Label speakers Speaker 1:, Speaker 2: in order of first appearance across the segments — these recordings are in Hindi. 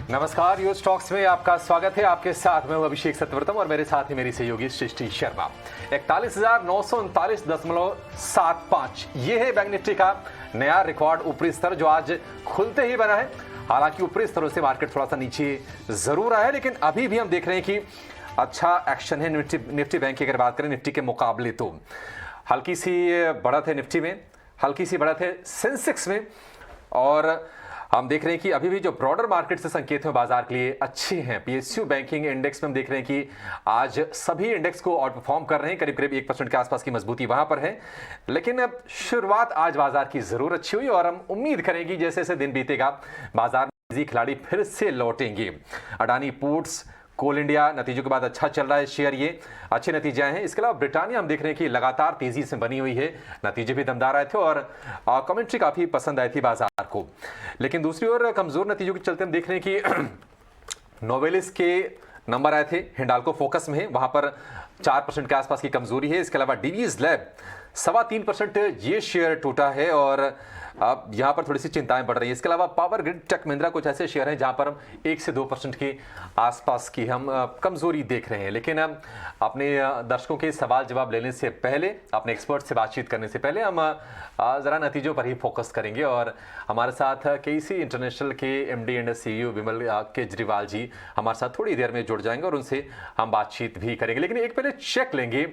Speaker 1: नमस्कार, यूज टॉक्स में आपका स्वागत है। आपके साथ मैं हूं अभिषेक सत्यव्रतम और मेरे साथ ही मेरी सहयोगी सृष्टि शर्मा। 41,939.75 ये है बैंक निफ्टी का नया रिकॉर्ड ऊपरी स्तर जो आज खुलते ही बना है। हालांकि ऊपरी स्तरों से मार्केट थोड़ा सा नीचे जरूर आया है, लेकिन अभी भी हम देख रहे हैं कि अच्छा एक्शन है निफ्टी बैंक की। अगर बात करें निफ्टी के मुकाबले तो हल्की सी बढ़त है निफ्टी में, हल्की सी बढ़त है सेंसेक्स में, और हम देख रहे हैं कि अभी भी जो ब्रॉडर मार्केट से संकेत हैं बाजार के लिए अच्छे हैं। पीएसयू बैंकिंग इंडेक्स में हम देख रहे हैं कि आज सभी इंडेक्स को आउट परफॉर्म कर रहे हैं, करीब करीब 1% के आसपास की मजबूती वहां पर है। लेकिन अब शुरुआत आज बाजार की जरूर अच्छी हुई और हम उम्मीद करेंगे जैसे जैसे दिन बीतेगा बाजार में तेजी खिलाड़ी फिर से लौटेंगे। अडानी पोर्ट्स, कोल इंडिया नतीजों के बाद अच्छा चल रहा है शेयर, ये अच्छे नतीजे आए हैं। इसके अलावा ब्रिटानिया हम देख रहे हैं कि लगातार तेजी से बनी हुई है, नतीजे भी दमदार आए थे और कमेंट्री काफी पसंद आई थी बाजार को। लेकिन दूसरी ओर कमजोर नतीजों के चलते हम देख रहे हैं कि नोवेलिस के नंबर आए थे, हिंडाल्को फोकस में है, वहां पर 4% के आसपास की कमजोरी है। इसके अलावा डीवीएस लैब 3.25% ये शेयर टूटा है और अब यहां पर थोड़ी सी चिंताएं बढ़ रही है। इसके अलावा पावर ग्रिड, टेक महिंद्रा कुछ ऐसे शेयर हैं जहां पर हम 1 से 2% के आसपास की हम कमजोरी देख रहे हैं। लेकिन अपने दर्शकों के सवाल जवाब लेने से पहले, अपने एक्सपर्ट से बातचीत करने से पहले हम जरा नतीजों पर ही फोकस करेंगे और हमारे साथ केसी इंटरनेशनल के एमडी एंड सीईओ विमल केजरीवाल जी हमारे साथ थोड़ी देर में जुड़ जाएंगे और उनसे हम बातचीत भी करेंगे। लेकिन एक पहले चेक लेंगे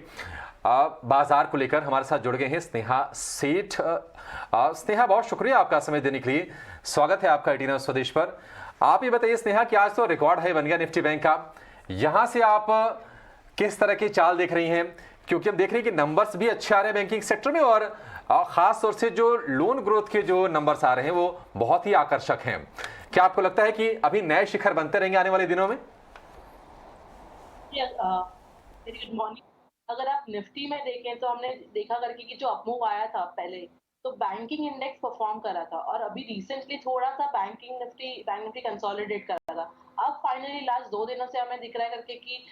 Speaker 1: बाजार को लेकर। हमारे साथ जुड़ गए हैं स्नेहा सेठ। स्नेहा, बहुत शुक्रिया आपका समय देने के लिए, स्वागत है आपका 18 स्वदेश पर। आप ये बताइए स्नेहा कि आज तो रिकॉर्ड है बन गया निफ्टी बैंक का, यहां से आप किस तरह की चाल देख रही हैं? क्योंकि हम देख रहे हैं कि नंबर्स भी अच्छे आ रहे हैं बैंकिंग सेक्टर में और खास तौर से जो लोन ग्रोथ के जो नंबर्स आ रहे हैं वो बहुत ही आकर्षक हैं। क्या आपको लगता है कि अभी नए शिखर बनते रहेंगे आने वाले दिनों में?
Speaker 2: Good morning. अगर आप निफ्टी में देखें तो हमने देखा करके कि जो अपमूव आया था पहले, तो बैंकिंग इंडेक्स परफॉर्म कर रहा था और अभी रिसेंटली थोड़ा सा बैंक निफ्टी कंसोलिडेट कर रहा था। अब फाइनली लास्ट 2 दिनों से हमें दिख रहा है करके कि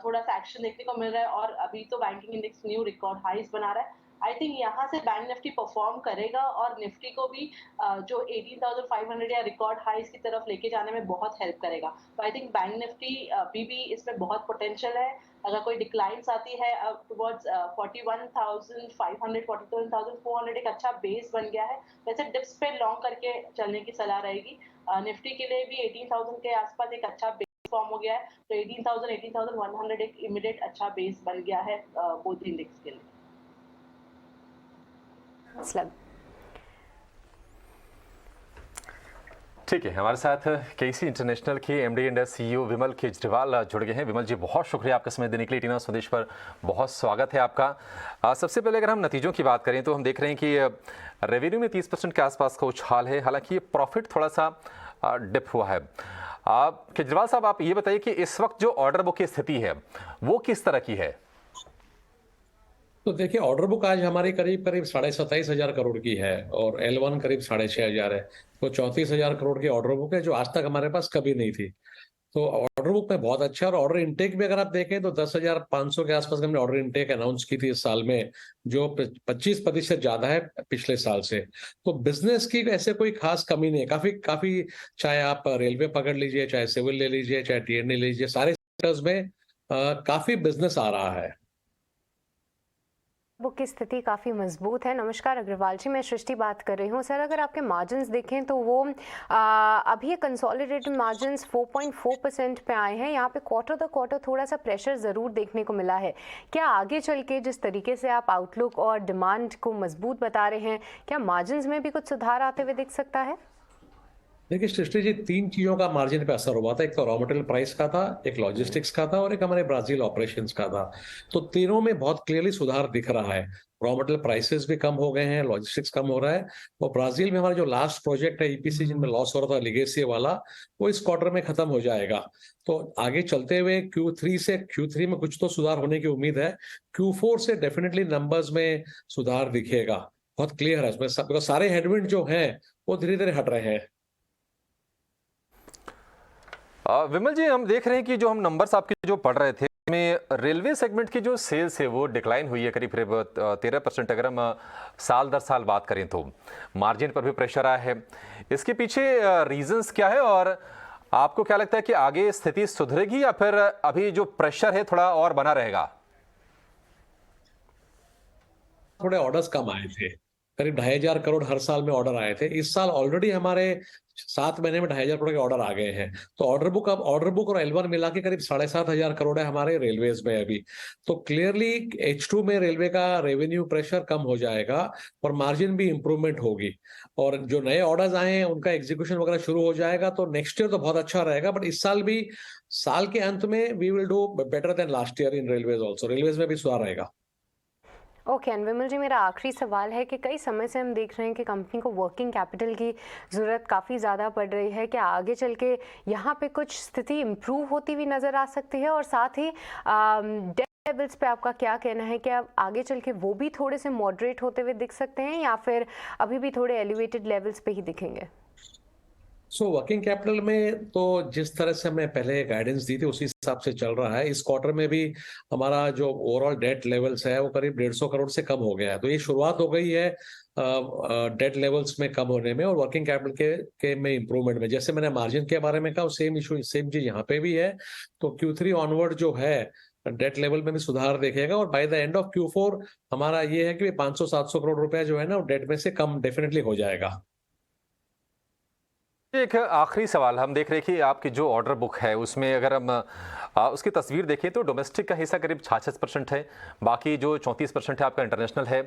Speaker 2: थोड़ा सा एक्शन देखने को मिल रहा है और अभी तो banking index new record highs बना रहा है। आई थिंक यहाँ से बैंक निफ्टी परफॉर्म करेगा और निफ्टी को भी जो 18,500 या रिकॉर्ड हाईज की तरफ लेके जाने में बहुत हेल्प करेगा। तो आई थिंक बैंक निफ्टी अभी भी इसमें बहुत पोटेंशियल है। अगर कोई डिक्लाइंस आती है टुवर्ड्स 41,500 42,400 एक अच्छा बेस बन गया है। वैसे डिप्स पे लॉन्ग करके चलने की सलाह रहेगी। निफ्टी के लिए भी 18,000 के आसपास एक अच्छा बेस फॉर्म हो गया है, तो 18,000 18,100 एक इमीडिएट अच्छा बेस बन गया है बोथ इंडेक्स के लिए।
Speaker 1: ठीक है, हमारे साथ केसी इंटरनेशनल के एमडी एंड सीईओ विमल केजरीवाल जुड़ गए हैं। विमल जी, बहुत शुक्रिया आपका समय देने के लिए। 18 स्वदेश पर बहुत स्वागत है आपका। सबसे पहले अगर हम नतीजों की बात करें तो हम देख रहे हैं कि रेवेन्यू में 30% के आसपास का उछाल है, हालांकि ये प्रॉफिट थोड़ा सा डिप हुआ है। केजरीवाल साहब, आप ये बताइए कि इस वक्त जो ऑर्डर बुक की स्थिति है वो किस तरह की है?
Speaker 3: तो देखिए, ऑर्डर बुक आज हमारी करीब करीब 27,500 करोड़ की है और L1 करीब 6,500 है। तो 34,000 करोड़ की ऑर्डर बुक है जो आज तक हमारे पास कभी नहीं थी। तो ऑर्डर बुक में बहुत अच्छा है और ऑर्डर इनटेक भी अगर आप देखें तो 10,500 के आसपास हमने ऑर्डर इनटेक अनाउंस की थी इस साल में, जो 25% ज्यादा है पिछले साल से। तो बिजनेस की ऐसे कोई खास कमी नहीं है। काफी काफी, चाहे आप रेलवे पकड़ लीजिए, चाहे सिविल ले लीजिए, चाहे T&D ले लीजिए, सारे सेक्टर्स में काफी बिजनेस आ रहा है।
Speaker 4: बुक की स्थिति काफ़ी मजबूत है। नमस्कार अग्रवाल जी, मैं सृष्टि बात कर रही हूँ। सर, अगर आपके मार्जिन्स देखें तो वो अभी ये कंसोलिडेटेड मार्जिन्स 4.4% पे आए हैं। यहाँ पे क्वार्टर द क्वार्टर थोड़ा सा प्रेशर ज़रूर देखने को मिला है। क्या आगे चल के जिस तरीके से आप आउटलुक और डिमांड को मजबूत बता रहे हैं, क्या मार्जिन्स में भी कुछ सुधार आते हुए दिख सकता है?
Speaker 3: देखिए सृष्टि जी, 3 चीजों का मार्जिन पे असर हुआ था। एक तो रॉ मटेरियल प्राइस का था, एक लॉजिस्टिक्स का था और एक हमारे ब्राजील ऑपरेशंस का था। तो तीनों में बहुत क्लियरली सुधार दिख रहा है। रॉ मटेरियल प्राइसेस भी कम हो गए हैं, लॉजिस्टिक्स कम हो रहा है और ब्राजील में हमारा जो लास्ट प्रोजेक्ट है ईपीसी जिनमें लॉस हो रहा था लिगेसी वाला, वो इस क्वार्टर में खत्म हो जाएगा। तो आगे चलते हुए Q3 से Q3 में कुछ तो सुधार होने की उम्मीद है। Q4 से डेफिनेटली नंबर्स में सुधार दिखेगा, बहुत क्लियर है उसमें। सारे हेडविंड जो है वो धीरे धीरे हट रहे हैं।
Speaker 1: विमल जी, हम देख रहे हैं कि जो हम नंबर्स आपके जो पढ़ रहे थे में रेलवे सेगमेंट की जो सेल्स है वो डिक्लाइन हुई है करीब 13%। अगर हम साल दर साल बात करें तो मार्जिन पर भी प्रेशर आया है। इसके पीछे रीजंस क्या है और आपको क्या लगता है कि आगे स्थिति सुधरेगी या फिर अभी जो प्रेशर है थोड़ा और बना रहेगा?
Speaker 3: थोड़े ऑर्डर्स कम आए थे, करीब 2,500 करोड़ हर साल में ऑर्डर आए थे। इस साल ऑलरेडी हमारे 7 महीने में 2,500 करोड़ के ऑर्डर आ गए हैं। तो ऑर्डर बुक और L1 मिला के करीब 7,500 करोड़ है हमारे रेलवेज में अभी। तो क्लियरली H2 में रेलवे का रेवेन्यू प्रेशर कम हो जाएगा और मार्जिन भी इंप्रूवमेंट होगी। और जो नए ऑर्डर्स आए हैं उनका एग्जीक्यूशन वगैरह शुरू हो जाएगा, तो नेक्स्ट ईयर तो बहुत अच्छा रहेगा। बट इस साल भी, साल के अंत में we will do better than last year in railways also. रेलवेज में भी सुधार रहेगा।
Speaker 4: ओके एंड विमल जी, मेरा आखिरी सवाल है कि कई समय से हम देख रहे हैं कि कंपनी को वर्किंग कैपिटल की ज़रूरत काफ़ी ज़्यादा पड़ रही है। क्या आगे चल के यहाँ पे कुछ स्थिति इम्प्रूव होती हुई नज़र आ सकती है? और साथ ही डेट लेवल्स पे आपका क्या कहना है? क्या आगे चल के वो भी थोड़े से मॉडरेट होते हुए दिख सकते हैं या फिर अभी भी थोड़े एलिवेटेड लेवल्स पे ही दिखेंगे?
Speaker 3: वर्किंग कैपिटल में तो जिस तरह से हमने पहले गाइडेंस दी थी उसी हिसाब से चल रहा है। इस क्वार्टर में भी हमारा जो ओवरऑल डेट लेवल्स है वो करीब 150 करोड़ से कम हो गया है। तो ये शुरुआत हो गई है डेट लेवल्स में कम होने में और वर्किंग कैपिटल के में इंप्रूवमेंट में। जैसे मैंने मार्जिन के बारे में कहा, सेम इशू सेम चीज यहाँ पे भी है। तो Q3 ऑनवर्ड जो है डेट लेवल में भी सुधार देखेगा और by the end of Q4 हमारा ये है कि 500-700 करोड़ रुपया जो है ना डेट में से कम डेफिनेटली हो जाएगा।
Speaker 1: एक आखिरी सवाल, हम देख रहे हैं कि आपकी जो ऑर्डर बुक है उसमें अगर हम उसकी तस्वीर देखें तो डोमेस्टिक का हिस्सा करीब 66% है, बाकी जो 34% है आपका इंटरनेशनल है।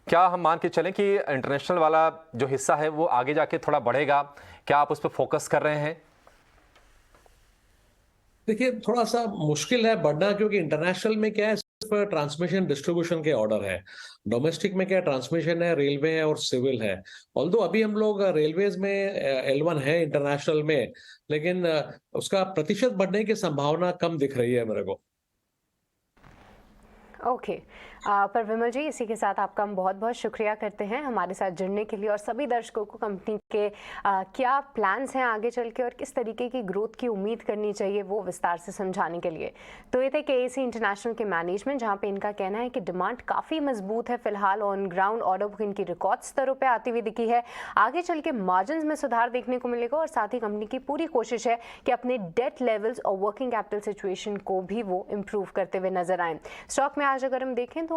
Speaker 1: क्या हम मान के चलें कि इंटरनेशनल वाला जो हिस्सा है वो आगे जाके थोड़ा बढ़ेगा? क्या आप उस पर फोकस कर रहे हैं?
Speaker 3: देखिए, थोड़ा सा मुश्किल है बढ़ना, क्योंकि इंटरनेशनल में क्या है, सिर्फ ट्रांसमिशन डिस्ट्रीब्यूशन के ऑर्डर है। डोमेस्टिक में क्या ट्रांसमिशन है, रेलवे है और सिविल है। ऑल्दो अभी हम लोग रेलवेज में L1 है इंटरनेशनल में, लेकिन उसका प्रतिशत बढ़ने की संभावना कम दिख रही है मेरे को।
Speaker 4: ओके पर विमल जी, इसी के साथ आपका हम बहुत बहुत शुक्रिया करते हैं हमारे साथ जुड़ने के लिए और सभी दर्शकों को कंपनी के क्या प्लान्स हैं आगे चल के और किस तरीके की ग्रोथ की उम्मीद करनी चाहिए वो विस्तार से समझाने के लिए। तो ये थे KAC इंटरनेशनल के मैनेजमेंट, जहां पे इनका कहना है कि डिमांड काफ़ी मजबूत है। फिलहाल ऑन ग्राउंड ऑर्डर बुक इनकी रिकॉर्ड स्तरों पर आती हुई दिखी है। आगे चल के मार्जिन में सुधार देखने को मिलेगा और साथ ही कंपनी की पूरी कोशिश है कि अपने डेट लेवल्स और वर्किंग कैपिटल सिचुएशन को भी वो इम्प्रूव करते हुए नजर आए। स्टॉक में आज अगर हम देखें तो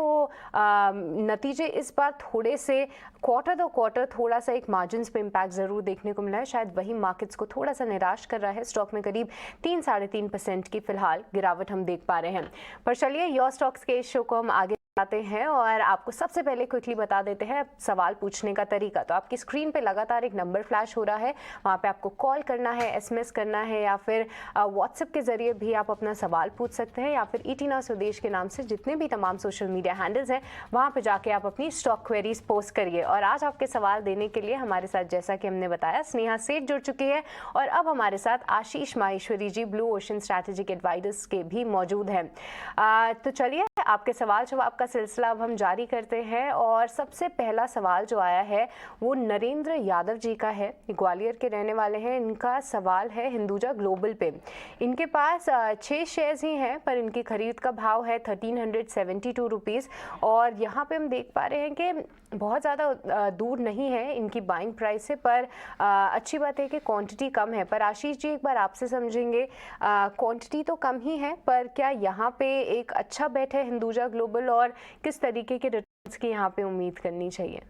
Speaker 4: नतीजे इस बार थोड़े से क्वार्टर दो क्वार्टर थोड़ा सा एक मार्जिन्स पे इम्पैक्ट जरूर देखने को मिला है। शायद वही मार्केट्स को थोड़ा सा निराश कर रहा है। स्टॉक में करीब 3-3.5% की फिलहाल गिरावट हम देख पा रहे हैं। पर चलिए योर स्टॉक्स के इस शो को हम आगे आते हैं और आपको सबसे पहले क्विकली बता देते हैं सवाल पूछने का तरीका। तो आपकी स्क्रीन पे लगातार एक नंबर फ्लैश हो रहा है, वहाँ पे आपको कॉल करना है, SMS करना है या फिर व्हाट्सएप के जरिए भी आप अपना सवाल पूछ सकते हैं या फिर ET Now स्वदेश के नाम से जितने भी तमाम सोशल मीडिया हैंडल्स हैं वहाँ पे जाके आप अपनी स्टॉक क्वेरीज पोस्ट करिए। और आज आपके सवाल देने के लिए हमारे साथ, जैसा कि हमने बताया, स्नेहा सेठ जुड़ चुकी है और अब हमारे साथ आशीष माहेश्वरी जी ब्लू ओशन स्ट्रैटेजिक एडवाइजर्स के भी मौजूद हैं। तो चलिए आपके सवाल जवाब का सिलसिला अब हम जारी करते हैं और सबसे पहला सवाल जो आया है वो नरेंद्र यादव जी का है। ग्वालियर के रहने वाले हैं। इनका सवाल है हिंदुजा ग्लोबल पे। इनके पास 6 शेयर्स ही हैं पर इनकी खरीद का भाव है 1372 रुपीज़ और यहाँ पे हम देख पा रहे हैं कि बहुत ज़्यादा दूर नहीं है इनकी बाइंग प्राइस से, पर अच्छी बात है कि क्वांटिटी कम है। पर आशीष जी, एक बार आपसे समझेंगे, क्वांटिटी तो कम ही है पर क्या यहाँ पे एक अच्छा बेट है हिंदुजा ग्लोबल और किस तरीके के रिटर्न्स की यहाँ पे उम्मीद करनी चाहिए?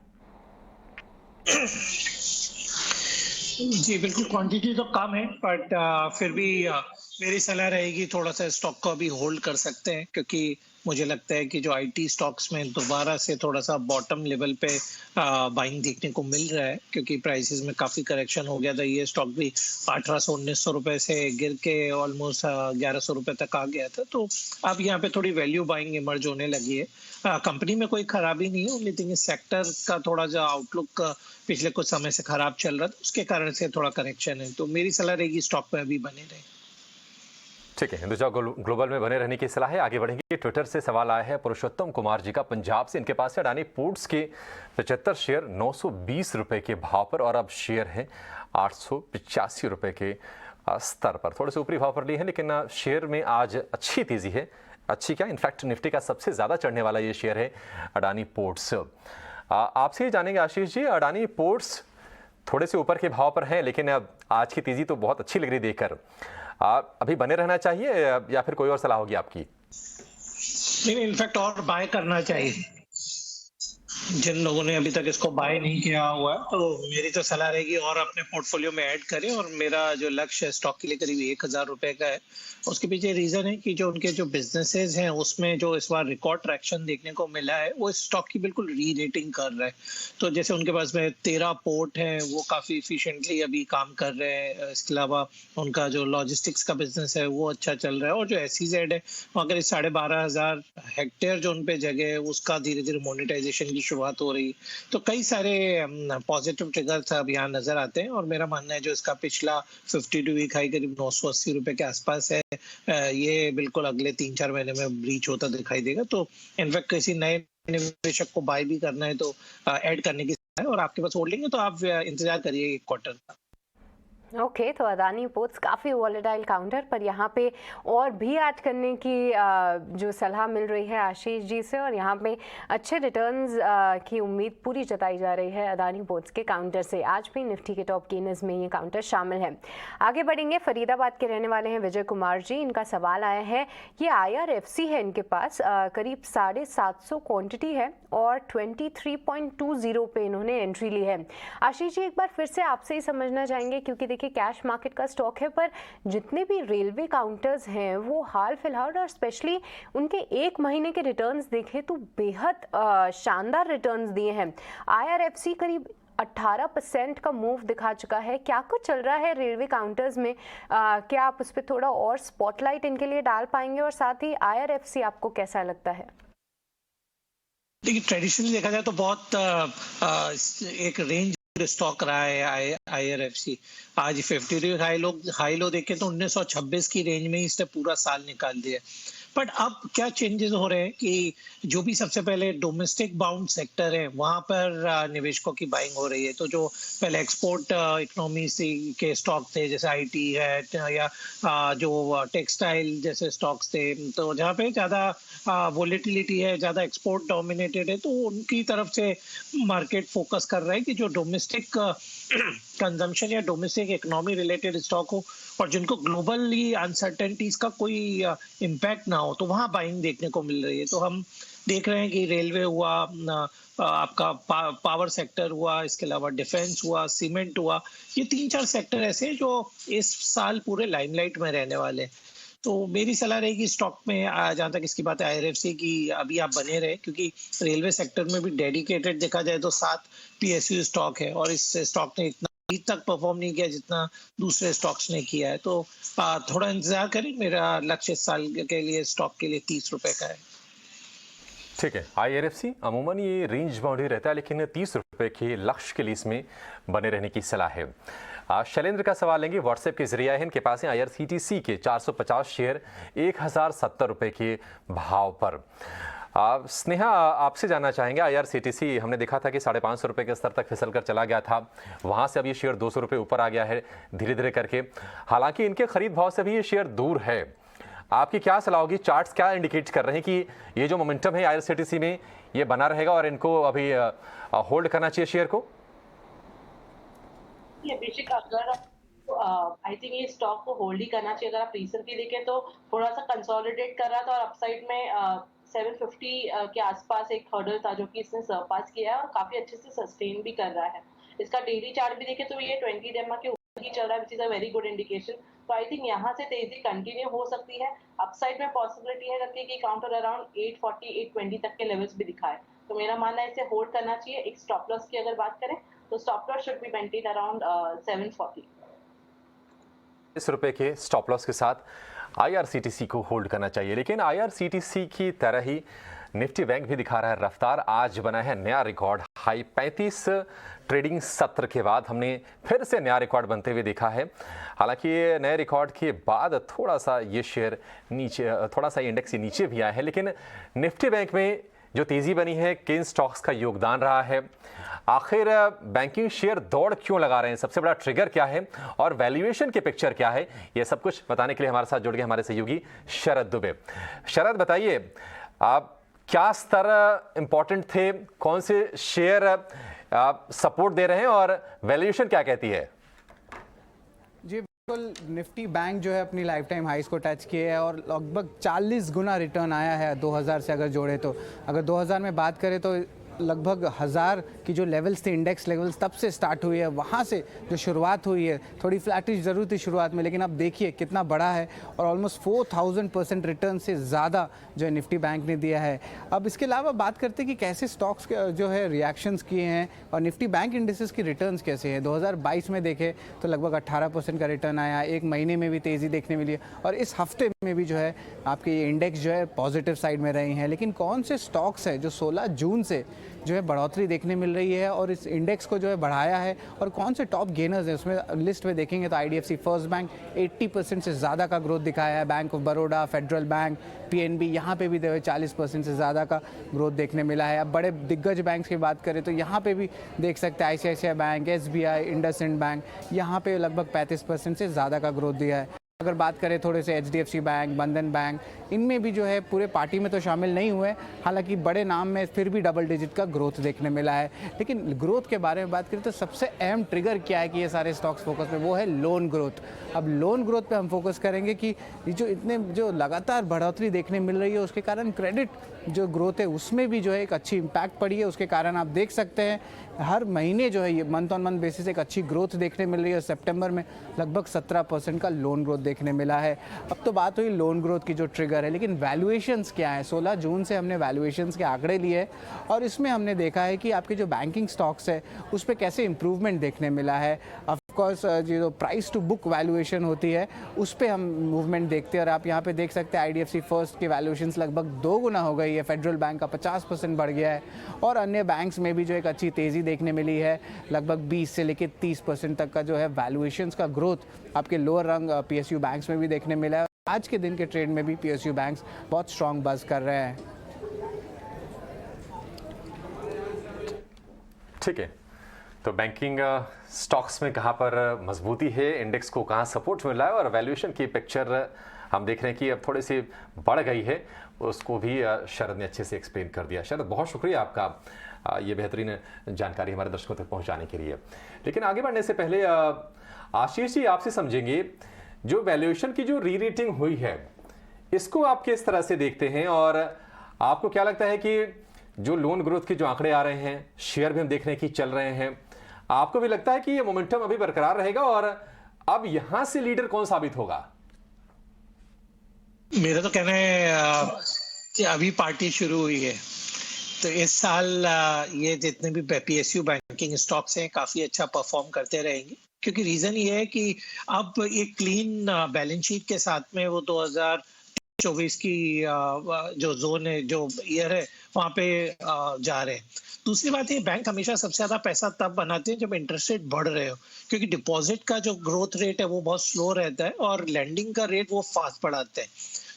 Speaker 5: जी बिल्कुल, क्वांटिटी तो कम है बट फिर भी मेरी सलाह रहेगी थोड़ा सा स्टॉक को अभी होल्ड कर सकते हैं, क्योंकि मुझे लगता है कि जो IT स्टॉक्स में दोबारा से थोड़ा सा बॉटम लेवल पे बाइंग देखने को मिल रहा है, क्योंकि प्राइसेस में काफ़ी करेक्शन हो गया था। ये स्टॉक भी 1800-1900 रुपए से गिर के ऑलमोस्ट 1100 रुपए तक आ गया था। तो अब यहाँ पे थोड़ी वैल्यू बाइंग इमर्ज होने लगी है। कंपनी में कोई खराबी नहीं है, ओनली थिंग सेक्टर का थोड़ा जो आउटलुक पिछले कुछ समय से खराब चल रहा था, उसके कारण से थोड़ा करेक्शन है। तो मेरी सलाह रहेगी स्टॉक पे अभी बने रहे।
Speaker 1: ठीक है, हिंदुजा ग्लोबल में बने रहने की सलाह है। आगे बढ़ेंगे। ट्विटर से सवाल आया है पुरुषोत्तम कुमार जी का पंजाब से। इनके पास है अडानी पोर्ट्स के 75 शेयर 920 रुपए के भाव पर और अब शेयर है 885 रुपए के स्तर पर। थोड़े से ऊपरी भाव पर लिए हैं लेकिन शेयर में आज अच्छी तेजी है। अच्छी क्या, इनफैक्ट निफ्टी का सबसे ज्यादा चढ़ने वाला ये शेयर है अडानी पोर्ट्स। आपसे ही जानेंगे आशीष जी, अडानी पोर्ट्स थोड़े से ऊपर के भाव पर हैं, लेकिन अब आज की तेजी तो बहुत अच्छी लग रही देखकर। अभी बने रहना चाहिए या फिर कोई और सलाह होगी आपकी?
Speaker 5: नहीं, इनफैक्ट और बाय करना चाहिए। जिन लोगों ने अभी तक इसको बाय नहीं किया हुआ है, तो मेरी तो सलाह रहेगी और अपने पोर्टफोलियो में ऐड करें। और मेरा जो लक्ष्य है स्टॉक के लिए करीब 1,000 रुपए का है। उसके पीछे रीजन है कि जो उनके जो बिजनेसेस हैं उसमें जो इस बार रिकॉर्ड ट्रैक्शन देखने को मिला है, वो इस स्टॉक की बिल्कुल री रेटिंग कर रहा है। तो जैसे उनके पास में 13 पोर्ट हैं, वो काफी इफिशिएंटली अभी काम कर रहे हैं। इसके अलावा उनका जो लॉजिस्टिक्स का बिजनेस है वो अच्छा चल रहा है। और जो SEZ है, वहाँ करीब 12,500 हेक्टेयर जो उनपे जगह है, उसका धीरे धीरे मोनेटाइजेशन की शुरुआत हो रही है। तो कई सारे पॉजिटिव ट्रिगर्स अब यहाँ नजर आते हैं। और मेरा मानना है जो इसका पिछला 52 वीक हाई करीब 980 रुपए के आसपास है, ये बिल्कुल अगले 3-4 महीने में ब्रीच होता दिखाई देगा। तो इनफैक्ट किसी नए निवेशक को बाय भी करना है तो ऐड करने की है, और आपके पास होल्डिंग है तो आप इंतजार करिए 1 क्वार्टर का।
Speaker 4: ओके, तो अदानी पोर्ट्स काफ़ी वॉलेटाइल काउंटर पर यहाँ पे और भी ऐड करने की जो सलाह मिल रही है आशीष जी से, और यहाँ पे अच्छे रिटर्न्स की उम्मीद पूरी जताई जा रही है अदानी पोर्ट्स के काउंटर से। आज भी निफ्टी के टॉप गेनर्स में ये काउंटर शामिल है। आगे बढ़ेंगे, फरीदाबाद के रहने वाले हैं विजय कुमार जी। इनका सवाल आया है, ये IRFC है इनके पास, करीब 750 क्वान्टिटी है और 23.20 पे इन्होंने एंट्री ली है। आशीष जी, एक बार फिर से आपसे ही समझना चाहेंगे, क्योंकि देखिए कैश मार्केट का स्टॉक है, पर जितने भी रेलवे काउंटर्स हैं वो हाल फिलहाल और स्पेशली उनके 1 महीने के रिटर्न्स देखें तो बेहद शानदार रिटर्न्स दिए हैं। IRFC करीब 18% का मूव दिखा चुका है। क्या कुछ चल रहा है रेलवे काउंटर्स में? क्या आप उस पर थोड़ा और स्पॉटलाइट इनके लिए डाल पाएंगे, और साथ ही IRFC आपको कैसा लगता है?
Speaker 5: देखिए, ट्रेडिशनली देखा जाए तो बहुत एक रेंज स्टॉक रहा है IRFC। आज 50 हाई लो देखें तो 1926 की रेंज में ही इसने पूरा साल निकाल दिया। बट अब क्या चेंजेस हो रहे हैं कि जो भी सबसे पहले डोमेस्टिक बाउंड सेक्टर है वहां पर निवेशकों की बाइंग हो रही है। तो जो पहले एक्सपोर्ट इकोनॉमी के स्टॉक थे जैसे IT है या जो टेक्सटाइल जैसे स्टॉक्स थे, तो जहाँ पे ज्यादा वोलेटिलिटी है, ज्यादा एक्सपोर्ट डोमिनेटेड है, तो उनकी तरफ से मार्केट फोकस कर रहा है कि जो डोमेस्टिक कंजम्पशन या डोमेस्टिक इकोनॉमी रिलेटेड स्टॉक हो और जिनको ग्लोबली अनसर्टेनिटीज का कोई इम्पैक्ट ना हो, तो वहां बाइंग देखने को मिल रही है। तो हम देख रहे हैं कि रेलवे हुआ, आपका पावर सेक्टर हुआ, इसके अलावा डिफेंस हुआ, सीमेंट हुआ, ये 3-4 सेक्टर ऐसे हैं जो इस साल पूरे लाइमलाइट में रहने वाले हैं। तो मेरी सलाह रहेगी स्टॉक में, जहां तक इसकी बात है IRFC की, अभी आप बने रहे, क्योंकि रेलवे सेक्टर में भी डेडिकेटेड देखा जाए तो 7 PSU स्टॉक है और इस स्टॉक ने इतना अभी तक परफॉर्म नहीं किया जितना दूसरे स्टॉक्स ने किया है। तो थोड़ा इंतजार करें। मेरा लक्ष्य इस साल के लिए स्टॉक के लिए 30 रुपए का है।
Speaker 1: ठीक है, IRFC अमूमन ये रेंज बाउंड ही रहता है, लेकिन 30 रुपए के लक्ष्य के लिए इसमें बने रहने की सलाह है। शैलेंद्र का सवाल लेंगे, व्हाट्सएप के जरिए है। इनके पास है IRCTC के 450 शेयर 1070 रुपए के भाव पर। स्नेहा, आपसे जानना चाहेंगे, IRCTC हमने देखा था कि 550 रुपए के स्तर तक फिसल कर चला गया था, वहां से अब ये शेयर 200 रुपए ऊपर आ गया है धीरे धीरे करके। हालांकि इनके खरीद भाव से भी ये शेयर दूर है। आपकी क्या सलाह होगी? चार्ट्स क्या इंडिकेट कर रहे हैं कि ये जो मोमेंटम है IRCTC में ये बना रहेगा और इनको अभी होल्ड करना चाहिए शेयर को?
Speaker 2: ये बेसिक अगर आई थिंक ये स्टॉक को होल्ड ही करना चाहिए। अगर आप रिसेंटली देखें तो थोड़ा सा कंसोलिडेट कर रहा था और अपसाइड में 750 के आसपास एक हर्डल था जो कि इसने सरपास किया है और काफी अच्छे से सस्टेन भी कर रहा है। इसका डेली चार्ट भी देखें तो ये 20 डेमा के ऊपर ही चल रहा है, which is a very good indication. तो आई थिंक यहाँ से तेजी कंटिन्यू हो सकती है। अपसाइड में पॉसिबिलिटी है करके कि काउंटर अराउंड 840 820 तक के लेवल्स भी दिखाए। तो मेरा मानना है इसे होल्ड करना चाहिए। एक स्टॉप लॉस की अगर बात करें तो stop loss should be maintain around 740।
Speaker 1: 30 रुपए के स्टॉप लॉस के साथ IRCTC को होल्ड करना चाहिए। लेकिन IRCTC की तरह ही निफ्टी बैंक भी दिखा रहा है रफ्तार। आज बना है नया रिकॉर्ड हाई, 35 ट्रेडिंग सत्र के बाद हमने फिर से नया रिकॉर्ड बनते हुए देखा है। हालांकि ये नए रिकॉर्ड के बाद थोड़ा सा ये शेयर नीचे, थोड़ा सा इंडेक्स नीचे भी आया है, लेकिन निफ्टी बैंक में जो तेजी बनी है, किन स्टॉक्स का योगदान रहा है, आखिर बैंकिंग शेयर दौड़ क्यों लगा रहे हैं, सबसे बड़ा ट्रिगर क्या है और वैल्यूएशन के पिक्चर क्या है, ये सब कुछ बताने के लिए हमारे साथ जुड़ गए हमारे सहयोगी शरद दुबे। शरद, बताइए आप क्या स्तर इंपॉर्टेंट थे, कौन से शेयर सपोर्ट दे रहे हैं और वैल्यूएशन क्या कहती है?
Speaker 6: जी बिल्कुल, निफ्टी बैंक जो है अपनी लाइफ टाइम हाइस को टच किए है और लगभग 40 गुना रिटर्न आया है 2000 से अगर जोड़े तो। अगर 2000 में बात करें तो लगभग 1000 की जो लेवल्स थे, इंडेक्स लेवल्स, तब से स्टार्ट हुई है, वहाँ से जो शुरुआत हुई है, थोड़ी फ्लैटिश ज़रूर थी शुरुआत में, लेकिन अब देखिए कितना बड़ा है और ऑलमोस्ट 4000% रिटर्न से ज़्यादा जो है निफ्टी बैंक ने दिया है। अब इसके अलावा बात करते हैं कि कैसे स्टॉक्स जो है रिएक्शंस किए हैं और निफ्टी बैंक इंडिसेस की रिटर्न्स कैसे हैं। 2022 में देखें तो लगभग 18% का रिटर्न आया, एक महीने में भी तेज़ी देखने मिली है और इस हफ्ते में भी जो है आपके ये इंडेक्स जो है पॉजिटिव साइड में रहे हैं। लेकिन कौन से स्टॉक्स है जो 16 जून से जो है बढ़ोतरी देखने मिल रही है और इस इंडेक्स को जो है बढ़ाया है और कौन से टॉप गेनर्स हैं, उसमें लिस्ट में देखेंगे तो आईडीएफसी फर्स्ट बैंक 80% से ज़्यादा का ग्रोथ दिखाया है, bank of Baroda, federal bank, PNB, यहाँ पे भी 40% से ज़्यादा का ग्रोथ देखने मिला है। अब बड़े दिग्गज बैंक्स की बात करें तो यहाँ पे भी देख सकते हैं ICICI bank, SBI, IndusInd bank, यहाँ पे लगभग 35% से ज़्यादा का ग्रोथ दिया है। अगर बात करें थोड़े से एचडीएफसी बैंक, बंधन बैंक, इनमें भी जो है पूरे पार्टी में तो शामिल नहीं हुए, हालांकि बड़े नाम में फिर भी डबल डिजिट का ग्रोथ देखने मिला है। लेकिन ग्रोथ के बारे में बात करें तो सबसे अहम ट्रिगर क्या है कि ये सारे स्टॉक्स फोकस में, वो है लोन ग्रोथ। अब लोन ग्रोथ पे हम फोकस करेंगे कि जो लगातार बढ़ोतरी देखने मिल रही है उसके कारण क्रेडिट जो ग्रोथ है उसमें भी जो है एक अच्छी इम्पैक्ट पड़ी है। उसके कारण आप देख सकते हैं हर महीने जो है ये मंथ ऑन मंथ बेसिस एक अच्छी ग्रोथ देखने मिल रही है। सितंबर में लगभग 17% का लोन ग्रोथ देखने मिला है। अब तो बात हुई लोन ग्रोथ की जो ट्रिगर है, लेकिन वैल्यूएशंस क्या है। 16 जून से हमने वैल्यूएशंस के आंकड़े लिए और इसमें हमने देखा है कि आपके जो बैंकिंग स्टॉक्स है उस पर कैसे इंप्रूवमेंट देखने मिला है। ऑफकोर्स जो प्राइस टू बुक वैल्यूएशन होती है उस पर हम मूवमेंट देखते हैं और आप यहाँ पे देख सकते हैं आईडीएफसी फर्स्ट की वैल्यूएशंस लगभग 2 गुना हो गई है, फेडरल बैंक का 50% बढ़ गया है और अन्य बैंक्स में भी जो एक अच्छी तेज़ी देखने मिली है। लगभग 20 से लेकर 30% तक का जो है वैल्यूएशंस का ग्रोथ आपके लोअर रंग पीएसयू बैंक्स में भी देखने मिला है। आज के दिन के ट्रेड में भी पीएसयू बैंक्स बहुत स्ट्रॉन्ग बज़ कर रहे हैं।
Speaker 1: ठीक है, तो बैंकिंग स्टॉक्स में कहाँ पर मजबूती है, इंडेक्स को कहाँ सपोर्ट मिल रहा है और वैल्यूएशन की पिक्चर हम देख रहे हैं कि अब थोड़ी सी बढ़ गई है, उसको भी शरद ने अच्छे से एक्सप्लेन कर दिया। शरद, बहुत शुक्रिया आपका ये बेहतरीन जानकारी हमारे दर्शकों तक पहुंचाने के लिए। लेकिन आगे बढ़ने से पहले आशीष जी आपसे समझेंगे, जो वैल्यूएशन की जो री रेटिंग हुई है इसको आप किस तरह से देखते हैं और आपको क्या लगता है कि जो लोन ग्रोथ के जो आंकड़े आ रहे हैं, शेयर भी हम देख रहे हैं कि चल रहे हैं, आपको भी लगता है कि ये मोमेंटम अभी बरकरार रहेगा और अब यहां से लीडर कौन साबित होगा?
Speaker 5: मेरा तो कहना है कि अभी पार्टी शुरू हुई है, तो इस साल ये जितने भी पीएसयू बैंकिंग स्टॉक्स हैं काफी अच्छा परफॉर्म करते रहेंगे, क्योंकि रीजन ये है कि अब एक क्लीन बैलेंस शीट के साथ में वो 2024 की जो जोन है, जो ईयर है, वहां पे जा रहे हैं। दूसरी बात, ये बैंक हमेशा सबसे ज्यादा पैसा तब बनाते हैं जब इंटरेस्ट रेट बढ़ रहे हो, क्योंकि डिपॉजिट का जो ग्रोथ रेट है वो बहुत स्लो रहता है और लेंडिंग का रेट वो फास्ट बढ़ाते हैं।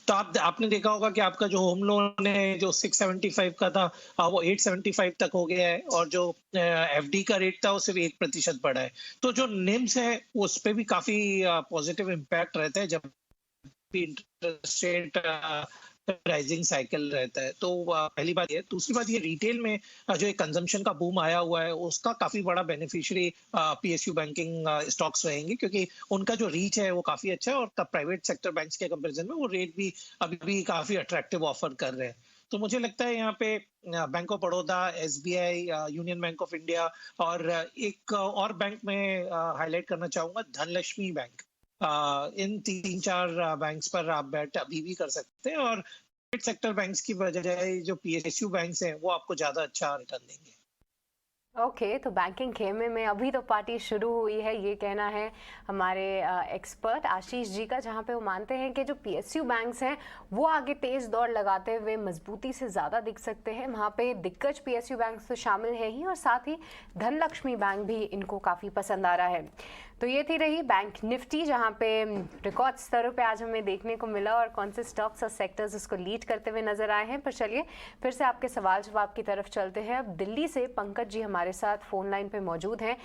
Speaker 5: तो आपने देखा होगा कि आपका जो होम लोन है जो 675 का था वो 875 तक हो गया है और जो एफडी का रेट था वो सिर्फ 1% बढ़ा है। तो जो निम्स है उस पर भी काफी पॉजिटिव इम्पैक्ट रहता है जब भी इंटरेस्ट रेट राइजिंग साइकिल रहता है। तो पहली बात ये। दूसरी बात ये, रिटेल में जो एक कंजम्पशन का बूम आया हुआ है उसका काफी बड़ा बेनिफिशियरी पीएसयू बैंकिंग स्टॉक्स रहेंगे, क्योंकि उनका जो रीच है वो काफी अच्छा है और प्राइवेट सेक्टर बैंक्स के कंपैरिजन में वो रेट भी अभी भी काफी अट्रैक्टिव ऑफर कर रहे हैं। तो मुझे लगता है यहाँ पे bank of Baroda, SBI, union bank of India और एक और बैंक में हाईलाइट करना चाहूंगा, धनलक्ष्मी बैंक, इन 3-4 बैंक्स पर आप बैट अभी भी कर सकते हैं और प्राइवेट सेक्टर बैंक्स की बजाय जो पीएसयू बैंक्स हैं वो आपको ज्यादा अच्छा रिटर्न देंगे।
Speaker 4: ओके, तो बैंकिंग खेमे में अभी तो पार्टी शुरू हुई है, ये कहना है हमारे एक्सपर्ट आशीष जी का, जहां पे वो मानते हैं कि जो पीएसयू बैंक्स हैं वो आगे तेज दौड़ लगाते हुए मजबूती से ज़्यादा दिख सकते हैं। वहां पे दिग्गज पीएसयू बैंक्स तो शामिल है ही और साथ ही धनलक्ष्मी बैंक भी इनको काफ़ी पसंद आ रहा है। तो ये थी रही बैंक निफ्टी, जहाँ पे रिकॉर्ड स्तरों पे आज हमें देखने को मिला और कौन से स्टॉक्स और सेक्टर्स उसको लीड करते हुए नजर आए हैं। पर चलिए फिर से आपके सवाल जवाब की तरफ चलते हैं। अब दिल्ली से पंकज जी हमारे साथ फोन लाइन पे मौजूद हैं।